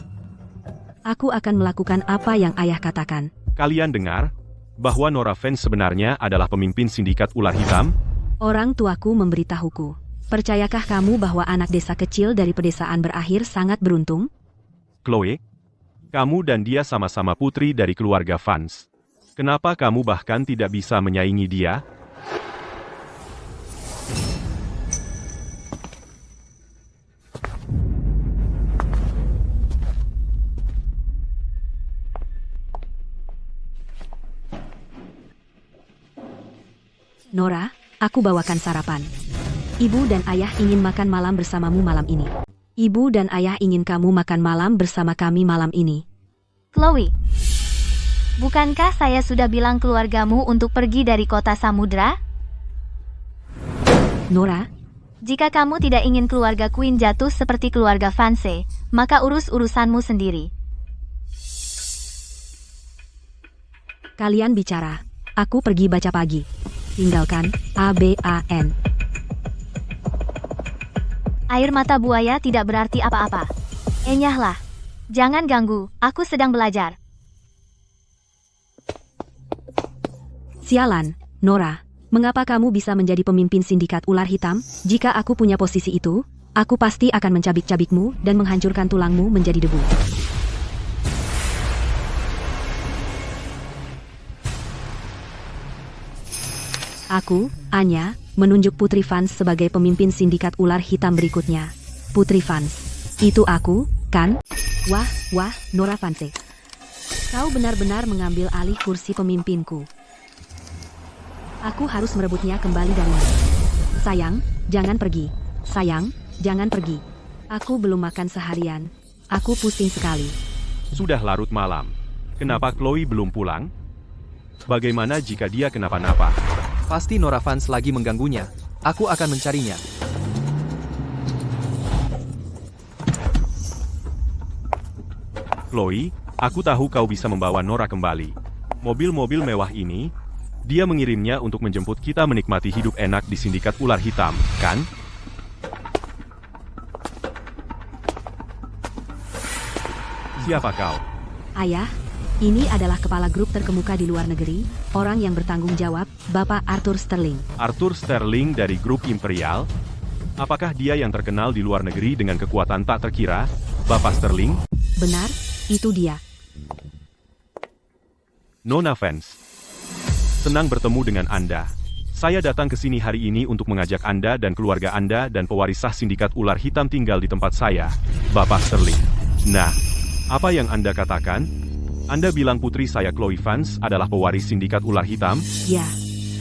Aku akan melakukan apa yang ayah katakan. Kalian dengar, bahwa Nora Vance sebenarnya adalah pemimpin sindikat ular hitam? Orang tuaku memberitahuku. Percayakah kamu bahwa anak desa kecil dari pedesaan berakhir sangat beruntung? Chloe, kamu dan dia sama-sama putri dari keluarga Vance. Kenapa kamu bahkan tidak bisa menyaingi dia? Nora, aku bawakan sarapan. Ibu dan ayah ingin makan malam bersamamu malam ini. Ibu dan ayah ingin kamu makan malam bersama kami malam ini. Chloe, bukankah saya sudah bilang keluargamu untuk pergi dari kota samudra? Nora, Jika kamu tidak ingin keluarga Queen jatuh seperti keluarga Vance, maka urus urusanmu sendiri. kalian bicara. Aku pergi baca pagi. Tinggalkan, ABAN. Air mata buaya tidak berarti apa-apa. Enyahlah. Jangan ganggu, aku sedang belajar. Sialan, Nora. Mengapa kamu bisa menjadi pemimpin sindikat ular hitam? Jika aku punya posisi itu, aku pasti akan mencabik-cabikmu dan menghancurkan tulangmu menjadi debu. Aku, Anya, menunjuk Putri Vance sebagai pemimpin sindikat ular hitam berikutnya. Putri Vance. Itu aku, kan? Wah, Nora Vance. Kau benar-benar mengambil alih kursi pemimpinku. Aku harus merebutnya kembali darimu. Sayang, jangan pergi. Sayang, jangan pergi. Aku belum makan seharian. Aku pusing sekali. Sudah larut malam. Kenapa Chloe belum pulang? Bagaimana jika dia kenapa-napa? Pasti Nora Vance lagi mengganggunya. Aku akan mencarinya. Chloe, aku tahu kau bisa membawa Nora kembali. Mobil-mobil mewah ini, dia mengirimnya untuk menjemput kita menikmati hidup enak di sindikat ular hitam, kan? Siapa kau? Ayah, ini adalah kepala grup terkemuka di luar negeri, orang yang bertanggung jawab, Bapak Arthur Sterling. Arthur Sterling dari grup Imperial? Apakah dia yang terkenal di luar negeri dengan kekuatan tak terkira, Bapak Sterling? Benar, itu dia. Nona Vance. Senang bertemu dengan Anda. Saya datang ke sini hari ini untuk mengajak Anda dan keluarga Anda dan pewaris sah sindikat ular hitam tinggal di tempat saya, Bapak Sterling. Nah, Apa yang Anda katakan? Anda bilang putri saya Chloe Vance adalah pewaris sindikat ular hitam? Ya.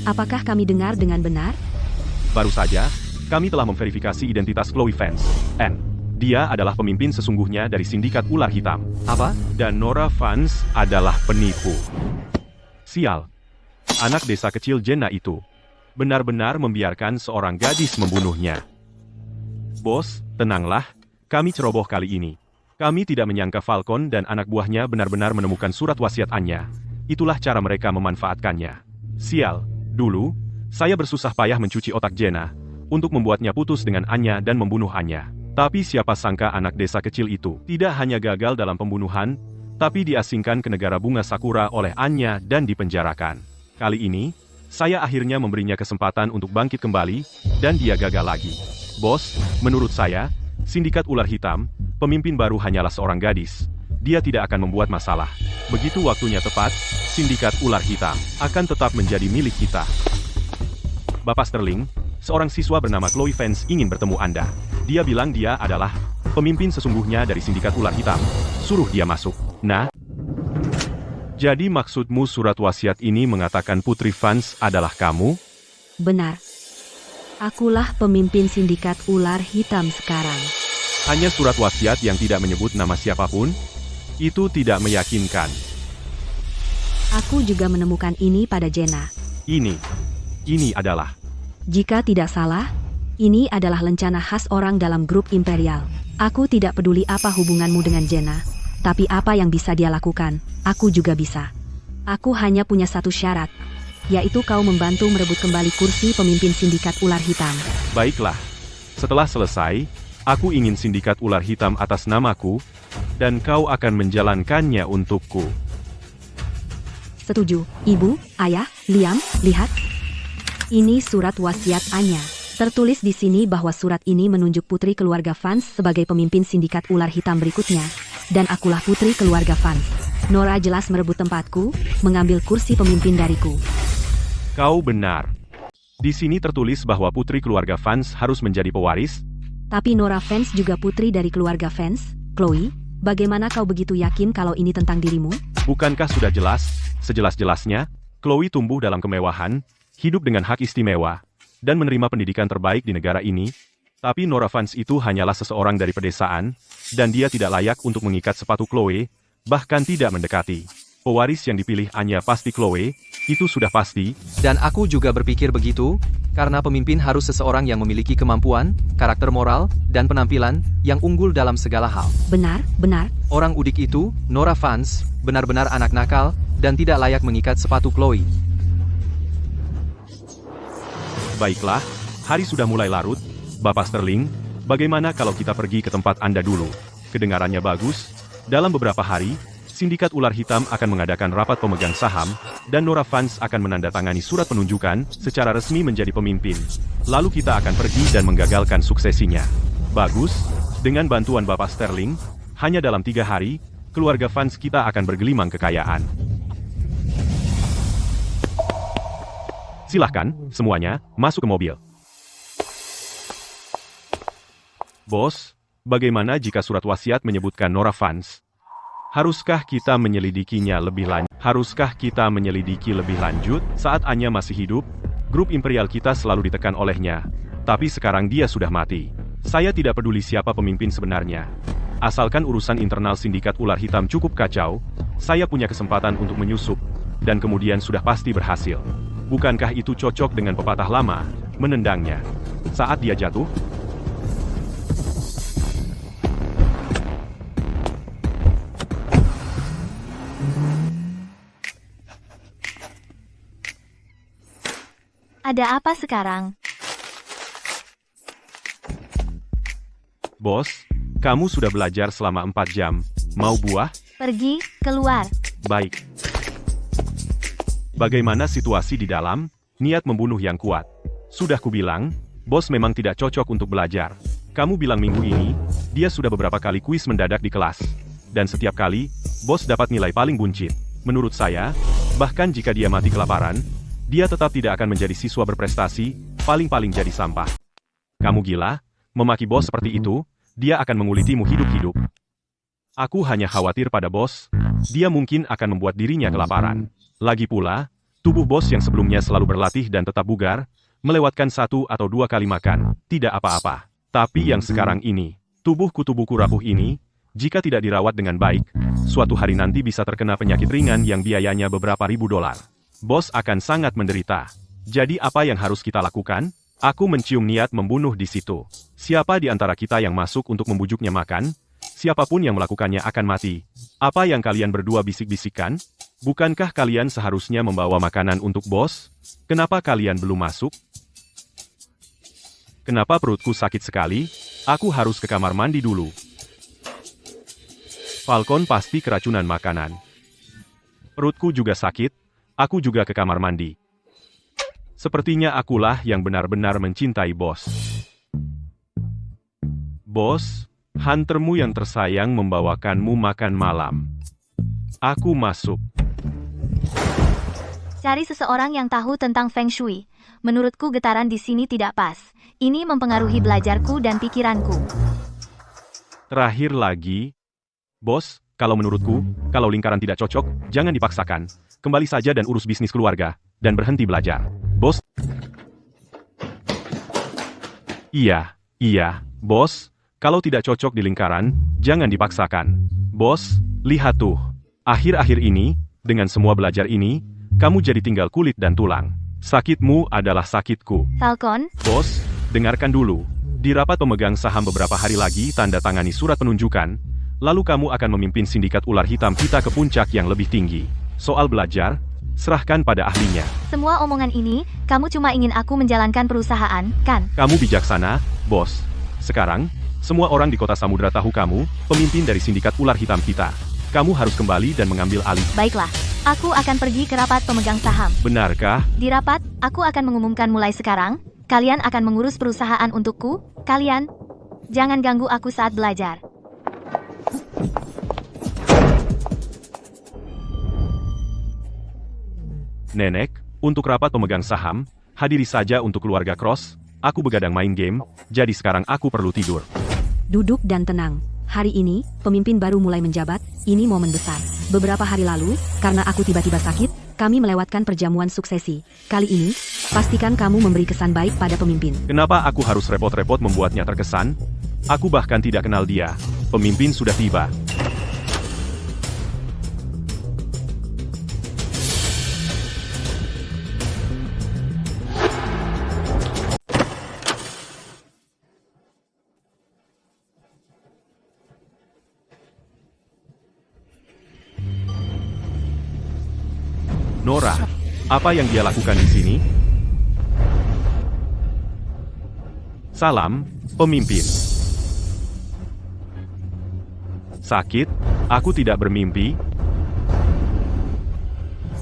Apakah kami dengar dengan benar? Baru saja, kami telah memverifikasi identitas Chloe Vance. Dia adalah pemimpin sesungguhnya dari sindikat ular hitam. Apa? Dan Nora Vance adalah penipu. Sial. Anak desa kecil Jenna itu benar-benar membiarkan seorang gadis membunuhnya. Bos, tenanglah. Kami ceroboh kali ini. Kami tidak menyangka Falcon dan anak buahnya benar-benar menemukan surat wasiat Anya. Itulah cara mereka memanfaatkannya. Sial, dulu, saya bersusah payah mencuci otak Jenna untuk membuatnya putus dengan Anya dan membunuh Anya. Tapi siapa sangka anak desa kecil itu tidak hanya gagal dalam pembunuhan, tapi diasingkan ke negara bunga Sakura oleh Anya dan dipenjarakan. Kali ini, saya akhirnya memberinya kesempatan untuk bangkit kembali, dan dia gagal lagi. Bos, menurut saya, sindikat ular hitam, pemimpin baru hanyalah seorang gadis. Dia tidak akan membuat masalah. Begitu waktunya tepat, sindikat ular hitam akan tetap menjadi milik kita. Bapak Sterling, seorang siswa bernama Chloe Vance ingin bertemu Anda. Dia bilang dia adalah pemimpin sesungguhnya dari sindikat ular hitam. Suruh dia masuk. Nah, jadi maksudmu surat wasiat ini mengatakan Putri Vance adalah kamu? Benar. Akulah pemimpin sindikat ular hitam sekarang. Hanya surat wasiat yang tidak menyebut nama siapapun? Itu tidak meyakinkan. Aku juga menemukan ini pada Jenna. Ini adalah... Jika tidak salah, ini adalah lencana khas orang dalam grup Imperial. Aku tidak peduli apa hubunganmu dengan Jenna, tapi apa yang bisa dia lakukan, aku juga bisa. Aku hanya punya satu syarat, yaitu kau membantu merebut kembali kursi pemimpin sindikat ular hitam. Baiklah. Setelah selesai, aku ingin sindikat ular hitam atas namaku, dan kau akan menjalankannya untukku. Setuju, Ibu, Ayah, Liam, lihat. Ini surat wasiat Anya. Tertulis di sini bahwa surat ini menunjuk putri keluarga Vance sebagai pemimpin sindikat ular hitam berikutnya, dan akulah putri keluarga Vance. Nora jelas merebut tempatku, mengambil kursi pemimpin dariku. Kau benar. Di sini tertulis bahwa putri keluarga Vance harus menjadi pewaris. Tapi Nora Vance juga putri dari keluarga Vance. Chloe, bagaimana kau begitu yakin kalau ini tentang dirimu? Bukankah sudah jelas, sejelas-jelasnya, Chloe tumbuh dalam kemewahan, hidup dengan hak istimewa, dan menerima pendidikan terbaik di negara ini? Tapi Nora Vance itu hanyalah seseorang dari pedesaan, dan dia tidak layak untuk mengikat sepatu Chloe, bahkan tidak mendekati. Pewaris yang dipilih Anya pasti Chloe, itu sudah pasti. Dan aku juga berpikir begitu, karena pemimpin harus seseorang yang memiliki kemampuan, karakter moral, dan penampilan yang unggul dalam segala hal. Benar, benar. Orang udik itu, Nora Vance, benar-benar anak nakal, dan tidak layak mengikat sepatu Chloe. Baiklah, hari sudah mulai larut. Bapak Sterling, bagaimana kalau kita pergi ke tempat Anda dulu? Kedengarannya bagus. Dalam beberapa hari, sindikat ular hitam akan mengadakan rapat pemegang saham, dan Nora Vance akan menandatangani surat penunjukan secara resmi menjadi pemimpin. Lalu kita akan pergi dan menggagalkan suksesinya. Bagus, dengan bantuan Bapak Sterling, hanya dalam 3 hari, keluarga Vance kita akan bergelimang kekayaan. Silahkan, semuanya, masuk ke mobil. Bos, bagaimana jika surat wasiat menyebutkan Nora Vance? Haruskah kita menyelidikinya lebih lanjut? Saat Anya masih hidup, grup imperial kita selalu ditekan olehnya. Tapi sekarang dia sudah mati. Saya tidak peduli siapa pemimpin sebenarnya. Asalkan urusan internal sindikat ular hitam cukup kacau, saya punya kesempatan untuk menyusup, dan kemudian sudah pasti berhasil. Bukankah itu cocok dengan pepatah lama, menendangnya saat dia jatuh? Ada apa sekarang? Bos, kamu sudah belajar selama 4 jam. Mau buah? Pergi, keluar. Baik. Bagaimana situasi di dalam? Niat membunuh yang kuat. Sudah kubilang, bos memang tidak cocok untuk belajar. Kamu bilang minggu ini, dia sudah beberapa kali kuis mendadak di kelas. Dan setiap kali, bos dapat nilai paling buncit. Menurut saya, bahkan jika dia mati kelaparan, dia tetap tidak akan menjadi siswa berprestasi, paling-paling jadi sampah. Kamu gila? Memaki bos seperti itu, dia akan mengulitimu hidup-hidup. Aku hanya khawatir pada bos. Dia mungkin akan membuat dirinya kelaparan. Lagi pula, tubuh bos yang sebelumnya selalu berlatih dan tetap bugar, melewatkan 1 atau 2 kali makan, tidak apa-apa. Tapi yang sekarang ini, tubuh kutu-buku rapuh ini, jika tidak dirawat dengan baik, suatu hari nanti bisa terkena penyakit ringan yang biayanya beberapa ribu dolar. Bos akan sangat menderita. Jadi apa yang harus kita lakukan? Aku mencium niat membunuh di situ. Siapa di antara kita yang masuk untuk membujuknya makan? Siapapun yang melakukannya akan mati. Apa yang kalian berdua bisik-bisikkan? Bukankah kalian seharusnya membawa makanan untuk bos? Kenapa kalian belum masuk? Kenapa perutku sakit sekali? Aku harus ke kamar mandi dulu. Falcon pasti keracunan makanan. Perutku juga sakit, aku juga ke kamar mandi. Sepertinya akulah yang benar-benar mencintai bos. Bos, huntermu yang tersayang membawakanmu makan malam. Aku masuk. Cari seseorang yang tahu tentang Feng Shui. Menurutku getaran di sini tidak pas. Ini mempengaruhi belajarku dan pikiranku. Terakhir lagi, bos, kalau menurutku, kalau lingkaran tidak cocok, jangan dipaksakan. Kembali saja dan urus bisnis keluarga, dan berhenti belajar. Bos. Iya, bos, kalau tidak cocok di lingkaran, jangan dipaksakan. Bos, lihat tuh. Akhir-akhir ini, dengan semua belajar ini, kamu jadi tinggal kulit dan tulang. Sakitmu adalah sakitku. Falcon, Bos, dengarkan dulu. Di rapat pemegang saham beberapa hari lagi tanda tangani surat penunjukan, lalu kamu akan memimpin sindikat ular hitam kita ke puncak yang lebih tinggi. Soal belajar, serahkan pada ahlinya. semua omongan ini, kamu cuma ingin aku menjalankan perusahaan, kan? Kamu bijaksana, bos. Sekarang, semua orang di kota Samudra tahu kamu, pemimpin dari sindikat ular hitam kita. Kamu harus kembali dan mengambil alih. Baiklah, aku akan pergi ke rapat pemegang saham. Benarkah? Di rapat, aku akan mengumumkan mulai sekarang, kalian akan mengurus perusahaan untukku, kalian. Jangan ganggu aku saat belajar. Nenek, untuk rapat pemegang saham, hadiri saja untuk keluarga Cross. Aku begadang main game, jadi sekarang aku perlu tidur. Duduk dan tenang. Hari ini, pemimpin baru mulai menjabat, ini momen besar. Beberapa hari lalu, karena aku tiba-tiba sakit, kami melewatkan perjamuan suksesi. Kali ini, pastikan kamu memberi kesan baik pada pemimpin. Kenapa aku harus repot-repot membuatnya terkesan? Aku bahkan tidak kenal dia. Pemimpin sudah tiba. Nora, apa yang dia lakukan di sini? Salam, pemimpin. Sakit? Aku tidak bermimpi.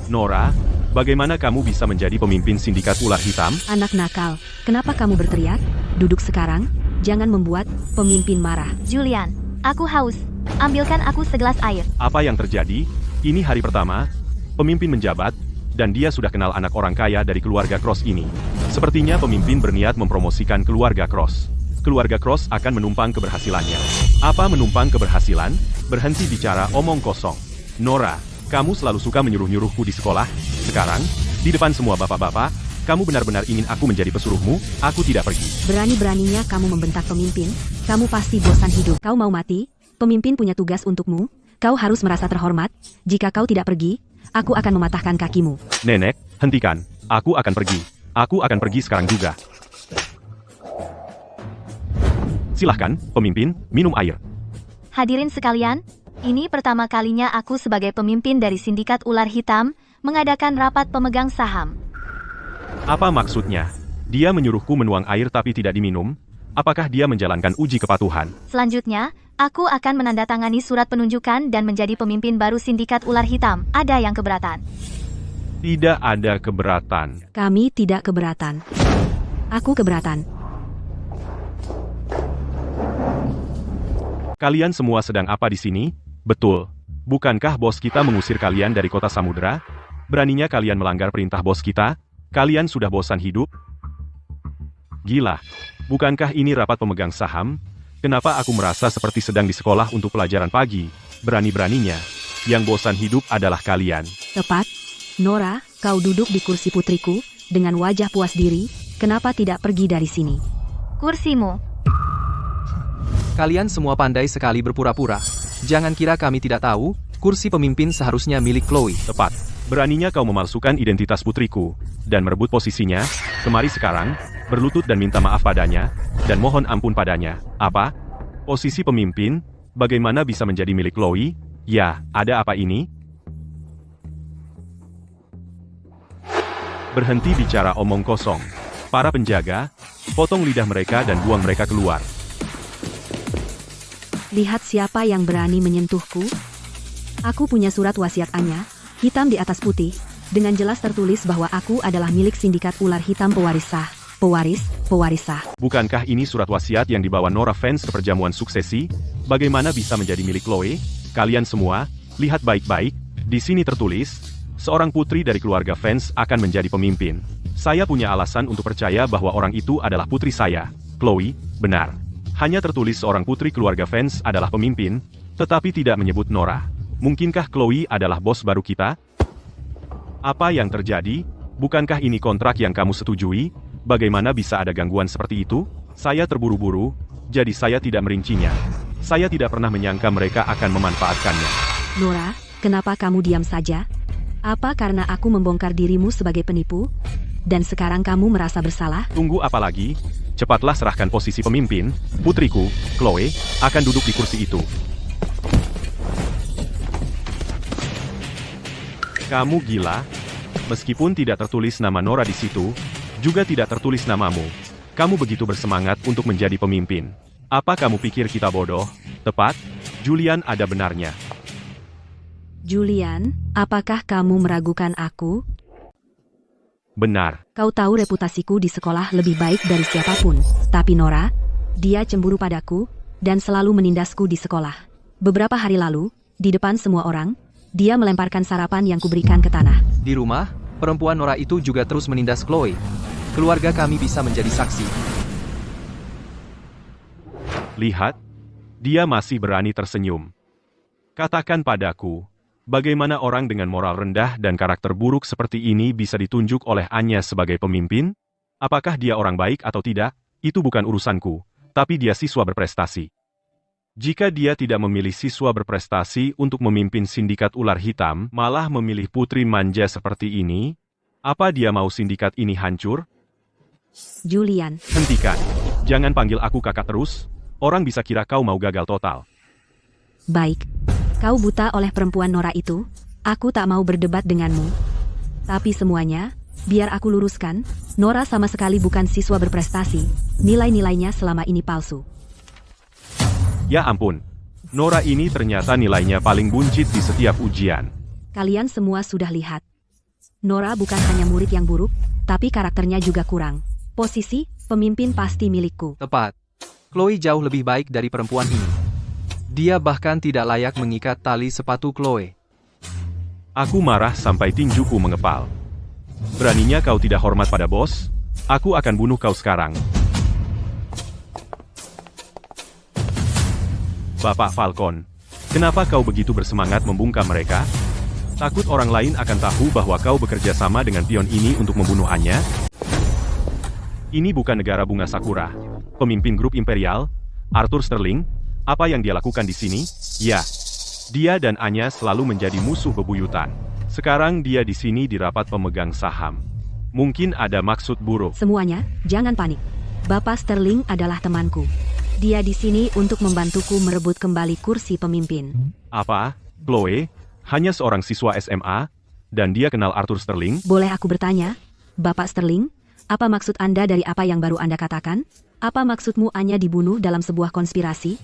Nora, bagaimana kamu bisa menjadi pemimpin sindikat ular hitam? Anak nakal, kenapa kamu berteriak? Duduk sekarang, jangan membuat pemimpin marah. Julian, aku haus. Ambilkan aku segelas air. Apa yang terjadi? Ini hari pertama, pemimpin menjabat, dan dia sudah kenal anak orang kaya dari keluarga Cross ini. Sepertinya pemimpin berniat mempromosikan keluarga Cross. Keluarga Cross akan menumpang keberhasilannya. Apa menumpang keberhasilan? Berhenti bicara omong kosong. Nora, kamu selalu suka menyuruh-nyuruhku di sekolah. Sekarang, di depan semua bapak-bapak, kamu benar-benar ingin aku menjadi pesuruhmu? Aku tidak pergi. Berani-beraninya kamu membentak pemimpin, kamu pasti bosan hidup. Kau mau mati? Pemimpin punya tugas untukmu. Kau harus merasa terhormat. Jika kau tidak pergi, aku akan mematahkan kakimu. Nenek, hentikan. Aku akan pergi. Aku akan pergi sekarang juga. Silahkan, pemimpin, minum air. Hadirin sekalian, ini pertama kalinya aku sebagai pemimpin dari sindikat ular hitam, mengadakan rapat pemegang saham. Apa maksudnya? Dia menyuruhku menuang air tapi tidak diminum? Apakah dia menjalankan uji kepatuhan? Selanjutnya, aku akan menandatangani surat penunjukan dan menjadi pemimpin baru sindikat ular hitam. Ada yang keberatan? Tidak ada keberatan. Kami tidak keberatan. Aku keberatan. Kalian semua sedang apa di sini? Betul. Bukankah bos kita mengusir kalian dari kota Samudra? Beraninya kalian melanggar perintah bos kita? Kalian sudah bosan hidup? Gila. Bukankah ini rapat pemegang saham? Kenapa aku merasa seperti sedang di sekolah untuk pelajaran pagi? Berani-beraninya. Yang bosan hidup adalah kalian. Tepat. Nora, kau duduk di kursi putriku, dengan wajah puas diri, kenapa tidak pergi dari sini? Kursimu. Kalian semua pandai sekali berpura-pura. Jangan kira kami tidak tahu, kursi pemimpin seharusnya milik Chloe. Tepat. Beraninya kau memalsukan identitas putriku, dan merebut posisinya, kemari sekarang, berlutut dan minta maaf padanya, dan mohon ampun padanya. Apa? Posisi pemimpin, bagaimana bisa menjadi milik Chloe? Ya, ada apa ini? Berhenti bicara omong kosong. Para penjaga, potong lidah mereka dan buang mereka keluar. Lihat siapa yang berani menyentuhku. Aku punya surat wasiat Anya, hitam di atas putih, dengan jelas tertulis bahwa aku adalah milik sindikat ular hitam pewaris sah. Pewaris sah. Bukankah ini surat wasiat yang dibawa Nora Vance ke perjamuan suksesi? Bagaimana bisa menjadi milik Chloe? Kalian semua, lihat baik-baik, di sini tertulis, seorang putri dari keluarga Vance akan menjadi pemimpin. Saya punya alasan untuk percaya bahwa orang itu adalah putri saya. Chloe, benar. Hanya tertulis seorang putri keluarga Vance adalah pemimpin, tetapi tidak menyebut Nora. Mungkinkah Chloe adalah bos baru kita? Apa yang terjadi? Bukankah ini kontrak yang kamu setujui? Bagaimana bisa ada gangguan seperti itu? Saya terburu-buru, jadi saya tidak merincinya. Saya tidak pernah menyangka mereka akan memanfaatkannya. Nora, kenapa kamu diam saja? Apa karena aku membongkar dirimu sebagai penipu? Dan sekarang kamu merasa bersalah? Tunggu apa lagi? Cepatlah serahkan posisi pemimpin. Putriku, Chloe, akan duduk di kursi itu. Kamu gila? Meskipun tidak tertulis nama Nora di situ, juga tidak tertulis namamu. Kamu begitu bersemangat untuk menjadi pemimpin. Apa kamu pikir kita bodoh? Tepat, Julian ada benarnya. Julian, apakah kamu meragukan aku? Benar. Kau tahu reputasiku di sekolah lebih baik dari siapapun. Tapi Nora, dia cemburu padaku, dan selalu menindasku di sekolah. Beberapa hari lalu, di depan semua orang, dia melemparkan sarapan yang kuberikan ke tanah. Di rumah, perempuan Nora itu juga terus menindas Chloe. Keluarga kami bisa menjadi saksi. Lihat, dia masih berani tersenyum. Katakan padaku, bagaimana orang dengan moral rendah dan karakter buruk seperti ini bisa ditunjuk oleh Anya sebagai pemimpin? Apakah dia orang baik atau tidak? Itu bukan urusanku, tapi dia siswa berprestasi. Jika dia tidak memilih siswa berprestasi untuk memimpin sindikat ular hitam, malah memilih putri manja seperti ini, apa dia mau sindikat ini hancur? Julian, Hentikan. Jangan panggil aku kakak terus, orang bisa kira kau mau gagal total. baik. Kau buta oleh perempuan Nora itu, aku tak mau berdebat denganmu. Tapi semuanya, biar aku luruskan, Nora sama sekali bukan siswa berprestasi, nilai-nilainya selama ini palsu. Ya ampun, Nora ini ternyata nilainya paling buncit di setiap ujian. Kalian semua sudah lihat. Nora bukan hanya murid yang buruk, tapi karakternya juga kurang. Posisi, pemimpin pasti milikku. Tepat. Chloe jauh lebih baik dari perempuan ini. Dia bahkan tidak layak mengikat tali sepatu Chloe. Aku marah sampai tinjuku mengepal. Beraninya kau tidak hormat pada bos? Aku akan bunuh kau sekarang. Bapak Falcon, kenapa kau begitu bersemangat membungkam mereka? Takut orang lain akan tahu bahwa kau bekerja sama dengan pion ini untuk membunuh Anya? Ini bukan negara bunga sakura. Pemimpin grup imperial, Arthur Sterling, apa yang dia lakukan di sini? Ya, dia dan Anya selalu menjadi musuh bebuyutan. Sekarang dia di sini di rapat pemegang saham. Mungkin ada maksud buruk. Semuanya, jangan panik. Bapak Sterling adalah temanku. Dia di sini untuk membantuku merebut kembali kursi pemimpin. Apa? Chloe? Hanya seorang siswa SMA? Dan dia kenal Arthur Sterling? Boleh aku bertanya? Bapak Sterling, apa maksud Anda dari apa yang baru Anda katakan? Apa maksudmu Anya dibunuh dalam sebuah konspirasi?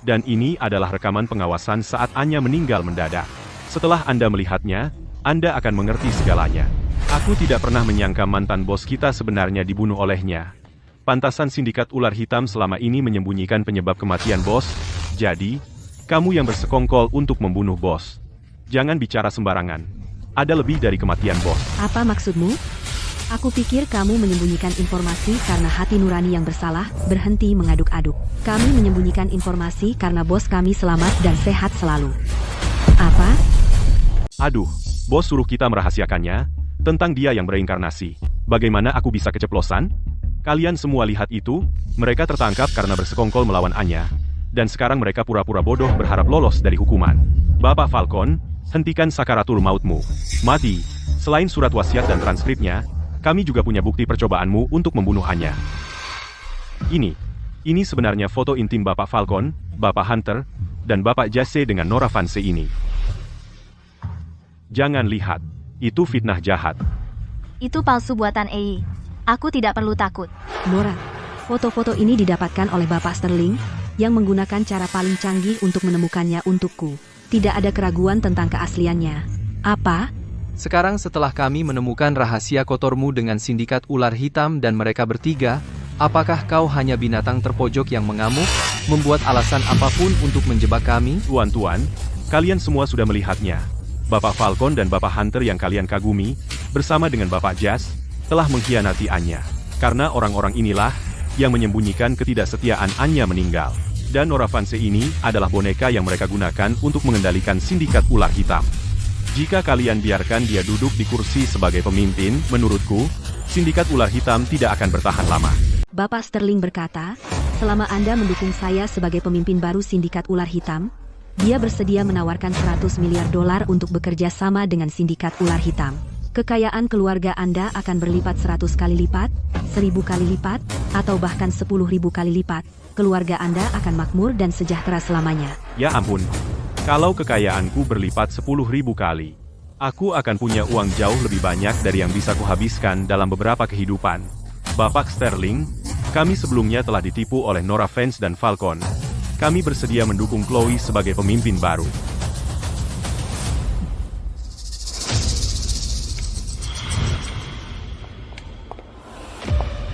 Dan ini adalah rekaman pengawasan saat Anya meninggal mendadak. Setelah Anda melihatnya, Anda akan mengerti segalanya. Aku tidak pernah menyangka mantan bos kita sebenarnya dibunuh olehnya. Pantasan sindikat ular hitam selama ini menyembunyikan penyebab kematian bos. Jadi, kamu yang bersekongkol untuk membunuh bos. Jangan bicara sembarangan. Ada lebih dari kematian bos. Apa maksudmu? Aku pikir kamu menyembunyikan informasi karena hati nurani yang bersalah berhenti mengaduk-aduk. Kami menyembunyikan informasi karena bos kami selamat dan sehat selalu. Apa? Aduh, bos suruh kita merahasiakannya, tentang dia yang bereinkarnasi. Bagaimana aku bisa keceplosan? Kalian semua lihat itu, mereka tertangkap karena bersekongkol melawan Anya. Dan sekarang mereka pura-pura bodoh berharap lolos dari hukuman. Bapak Falcon, hentikan sakaratul mautmu. Mati. Selain surat wasiat dan transkripnya, kami juga punya bukti percobaanmu untuk membunuh Anya. Ini sebenarnya foto intim Bapak Falcon, Bapak Hunter, dan Bapak Jase dengan Nora Vance ini. Jangan lihat, itu fitnah jahat. Itu palsu buatan Ei. Aku tidak perlu takut. Nora, foto-foto ini didapatkan oleh Bapak Sterling, yang menggunakan cara paling canggih untuk menemukannya untukku. Tidak ada keraguan tentang keasliannya. Apa? Sekarang setelah kami menemukan rahasia kotormu dengan sindikat ular hitam dan mereka bertiga, apakah kau hanya binatang terpojok yang mengamuk, membuat alasan apapun untuk menjebak kami? Tuan-tuan, kalian semua sudah melihatnya. Bapak Falcon dan Bapak Hunter yang kalian kagumi, bersama dengan Bapak Jas, telah mengkhianati Anya. Karena orang-orang inilah yang menyembunyikan ketidaksetiaan Anya meninggal. Dan Nora Vance ini adalah boneka yang mereka gunakan untuk mengendalikan sindikat ular hitam. Jika kalian biarkan dia duduk di kursi sebagai pemimpin, menurutku, sindikat ular hitam tidak akan bertahan lama. Bapak Sterling berkata, selama Anda mendukung saya sebagai pemimpin baru sindikat ular hitam, dia bersedia menawarkan 100 miliar dolar untuk bekerja sama dengan sindikat ular hitam. Kekayaan keluarga Anda akan berlipat 100 kali lipat, 1000 kali lipat, atau bahkan 10.000 kali lipat. Keluarga Anda akan makmur dan sejahtera selamanya. Ya ampun. Kalau kekayaanku berlipat 10.000 kali, aku akan punya uang jauh lebih banyak dari yang bisa kuhabiskan dalam beberapa kehidupan. Bapak Sterling, kami sebelumnya telah ditipu oleh Nora Vance dan Falcon. Kami bersedia mendukung Chloe sebagai pemimpin baru.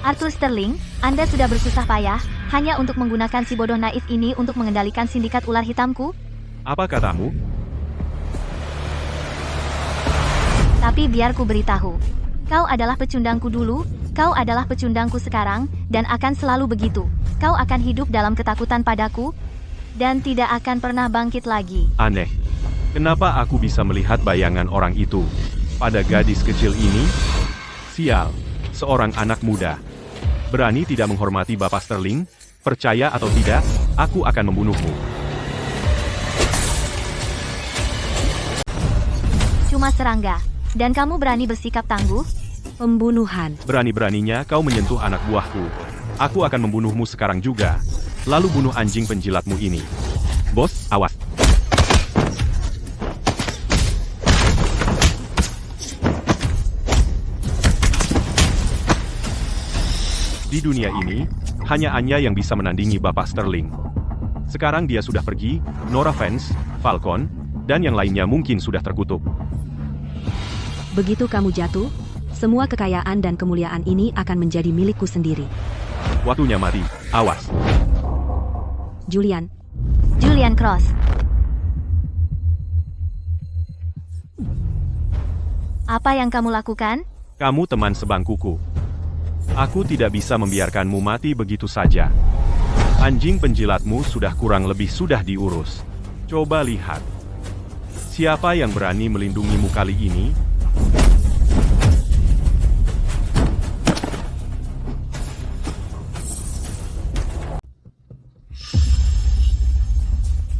Arthur Sterling, Anda sudah bersusah payah, hanya untuk menggunakan si bodoh naif ini untuk mengendalikan sindikat ular hitamku? Apa katamu? Tapi biar ku beritahu. Kau adalah pecundangku dulu, kau adalah pecundangku sekarang, dan akan selalu begitu. Kau akan hidup dalam ketakutan padaku, dan tidak akan pernah bangkit lagi. Aneh. Kenapa aku bisa melihat bayangan orang itu pada gadis kecil ini? Sial, seorang anak muda. Berani tidak menghormati Bapak Sterling? Percaya atau tidak, aku akan membunuhmu. Cuma serangga. Dan kamu berani bersikap tangguh? Pembunuhan. Berani-beraninya kau menyentuh anak buahku. Aku akan membunuhmu sekarang juga. Lalu bunuh anjing penjilatmu ini. Bos, awas. Di dunia ini, hanya Anya yang bisa menandingi Bapak Sterling. Sekarang dia sudah pergi, Nora Vance, Falcon, dan yang lainnya mungkin sudah terkutuk. Begitu kamu jatuh, semua kekayaan dan kemuliaan ini akan menjadi milikku sendiri. Waktunya mati, awas. Julian Cross. Apa yang kamu lakukan? Kamu teman sebangkuku. Aku tidak bisa membiarkanmu mati begitu saja. Anjing penjilatmu sudah kurang lebih sudah diurus. Coba lihat. Siapa yang berani melindungimu kali ini?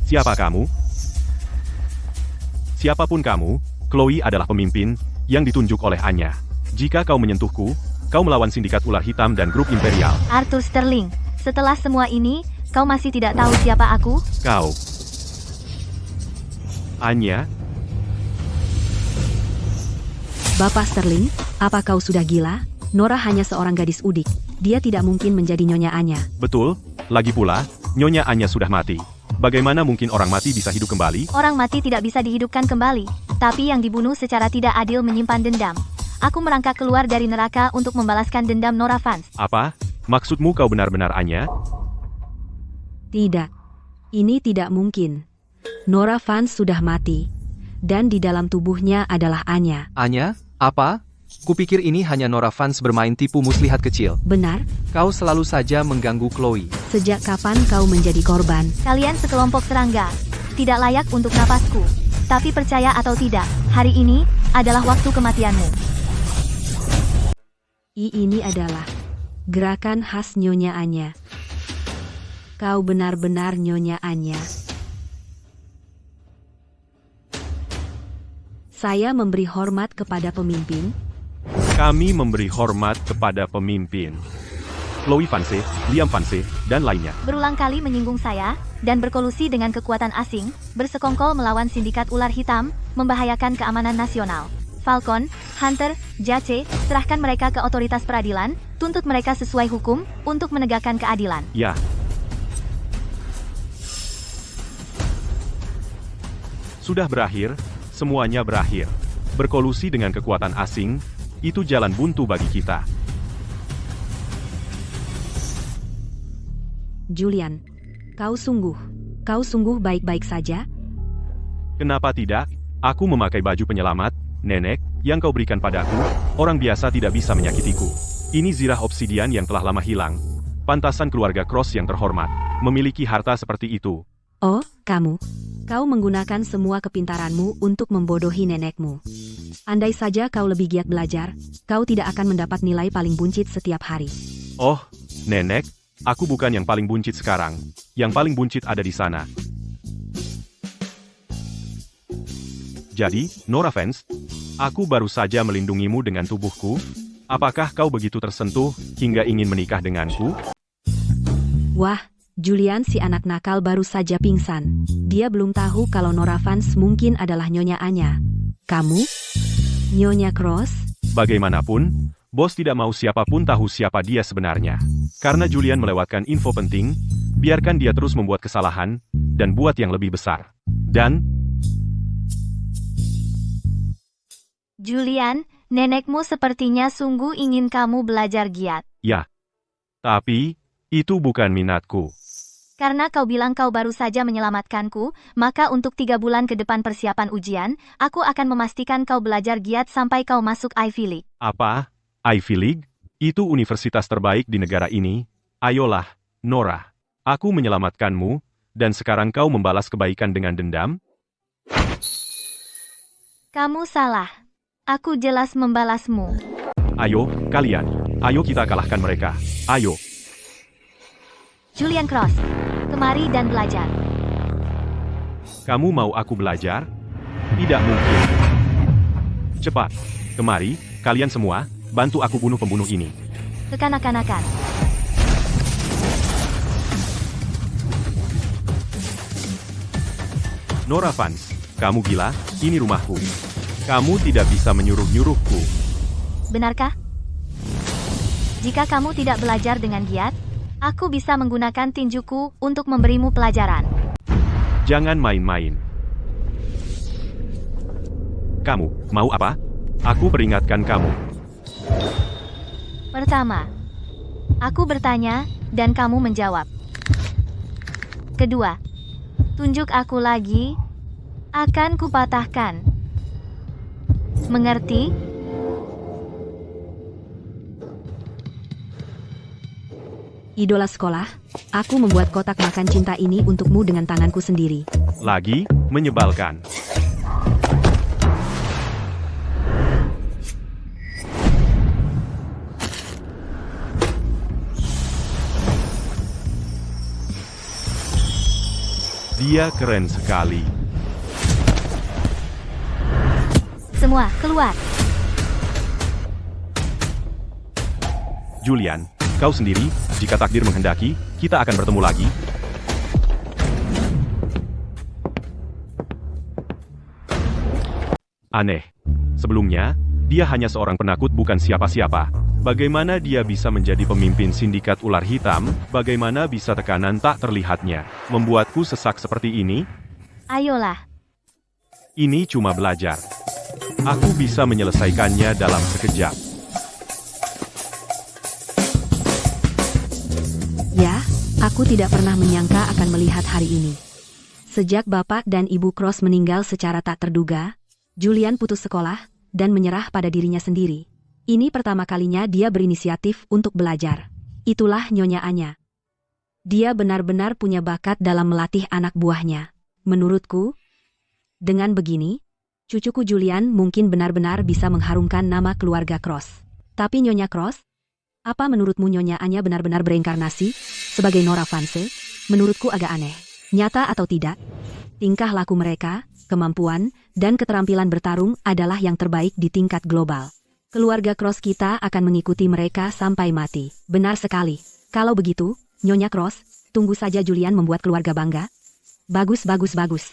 Siapa kamu? Siapapun kamu, Chloe adalah pemimpin yang ditunjuk oleh Anya. Jika kau menyentuhku, kau melawan sindikat ular hitam dan grup imperial. Arthur Sterling, setelah semua ini, kau masih tidak tahu siapa aku? Kau. Anya? Bapak Sterling, apa kau sudah gila? Nora hanya seorang gadis udik. Dia tidak mungkin menjadi Nyonya Anya. Betul, lagi pula, Nyonya Anya sudah mati. Bagaimana mungkin orang mati bisa hidup kembali? Orang mati tidak bisa dihidupkan kembali, tapi yang dibunuh secara tidak adil menyimpan dendam. Aku merangkak keluar dari neraka untuk membalaskan dendam Nora Vance. Apa? Maksudmu kau benar-benar Anya? Tidak. Ini tidak mungkin. Nora Vance sudah mati. Dan di dalam tubuhnya adalah Anya. Anya? Apa? Kupikir ini hanya Nora Vance bermain tipu muslihat kecil. Benar, Kau selalu saja mengganggu Chloe. sejak kapan kau menjadi korban? Kalian sekelompok serangga. Tidak layak untuk napasku. Tapi percaya atau tidak, hari ini adalah waktu kematianmu. Ini adalah gerakan khas Nyonya Anya. Kau benar-benar Nyonya Anya. Saya memberi hormat kepada pemimpin. Kami memberi hormat kepada pemimpin. Chloe Vance, Liam Vance, dan lainnya. Berulang kali menyinggung saya, dan berkolusi dengan kekuatan asing, bersekongkol melawan sindikat ular hitam, membahayakan keamanan nasional. Falcon, Hunter, Jace, serahkan mereka ke otoritas peradilan, tuntut mereka sesuai hukum, untuk menegakkan keadilan. Ya. Sudah berakhir, semuanya berakhir. Berkolusi dengan kekuatan asing, itu jalan buntu bagi kita. Julian, kau sungguh baik-baik saja? Kenapa tidak? Aku memakai baju penyelamat, nenek, yang kau berikan padaku. Orang biasa tidak bisa menyakitiku. Ini zirah obsidian yang telah lama hilang. Pantasan keluarga Cross yang terhormat memiliki harta seperti itu. Oh, kamu. Kau menggunakan semua kepintaranmu untuk membodohi nenekmu. Andai saja kau lebih giat belajar, kau tidak akan mendapat nilai paling buncit setiap hari. Oh, nenek, aku bukan yang paling buncit sekarang. Yang paling buncit ada di sana. Jadi, Nora Vance, aku baru saja melindungimu dengan tubuhku. Apakah kau begitu tersentuh hingga ingin menikah denganku? Wah, Julian si anak nakal baru saja pingsan. Dia belum tahu kalau Nora Vance mungkin adalah Nyonya Anya. Kamu? Nyonya Cross? Bagaimanapun, bos tidak mau siapapun tahu siapa dia sebenarnya. Karena Julian melewatkan info penting, biarkan dia terus membuat kesalahan, dan buat yang lebih besar. Dan, Julian, nenekmu sepertinya sungguh ingin kamu belajar giat. ya. Tapi, itu bukan minatku. Karena kau bilang kau baru saja menyelamatkanku, maka untuk 3 bulan ke depan persiapan ujian, aku akan memastikan kau belajar giat sampai kau masuk Ivy League. Apa? Ivy League? Itu universitas terbaik di negara ini. Ayolah, Nora. Aku menyelamatkanmu, dan sekarang kau membalas kebaikan dengan dendam? Kamu salah. Aku jelas membalasmu. Ayo, kalian. Ayo kita kalahkan mereka. Ayo. Julian Cross, kemari dan belajar. Kamu mau aku belajar? Tidak mungkin. Cepat. Kemari, kalian semua, bantu aku bunuh pembunuh ini. Kekanak-kanakan. Nora Vance, kamu gila? Ini rumahku. Kamu tidak bisa menyuruh-nyuruhku. Benarkah? Jika kamu tidak belajar dengan giat, aku bisa menggunakan tinjuku untuk memberimu pelajaran. Jangan main-main. Kamu, mau apa? Aku peringatkan kamu. Pertama, aku bertanya, dan kamu menjawab. Kedua, tunjuk aku lagi, akan kupatahkan. Mengerti? Idola sekolah, aku membuat kotak makan cinta ini untukmu dengan tanganku sendiri. Lagi, menyebalkan. Dia keren sekali. Semua, keluar. Julian, kau sendiri, jika takdir menghendaki, kita akan bertemu lagi. Aneh. Sebelumnya, dia hanya seorang penakut bukan siapa-siapa. Bagaimana dia bisa menjadi pemimpin sindikat ular hitam? Bagaimana bisa tekanan tak terlihatnya membuatku sesak seperti ini? Ayolah. Ini cuma belajar. Aku bisa menyelesaikannya dalam sekejap. Ya, aku tidak pernah menyangka akan melihat hari ini. Sejak Bapak dan Ibu Cross meninggal secara tak terduga, Julian putus sekolah dan menyerah pada dirinya sendiri. Ini pertama kalinya dia berinisiatif untuk belajar. Itulah Nyonya Anya. Dia benar-benar punya bakat dalam melatih anak buahnya. Menurutku, dengan begini, cucuku Julian mungkin benar-benar bisa mengharumkan nama keluarga Cross. Tapi Nyonya Cross, apa menurutmu Nyonya Anya benar-benar bereinkarnasi sebagai Nora Vance? Menurutku agak aneh. Nyata atau tidak, tingkah laku mereka, kemampuan, dan keterampilan bertarung adalah yang terbaik di tingkat global. Keluarga Cross kita akan mengikuti mereka sampai mati. Benar sekali. Kalau begitu, Nyonya Cross, tunggu saja Julian membuat keluarga bangga. Bagus, bagus, bagus.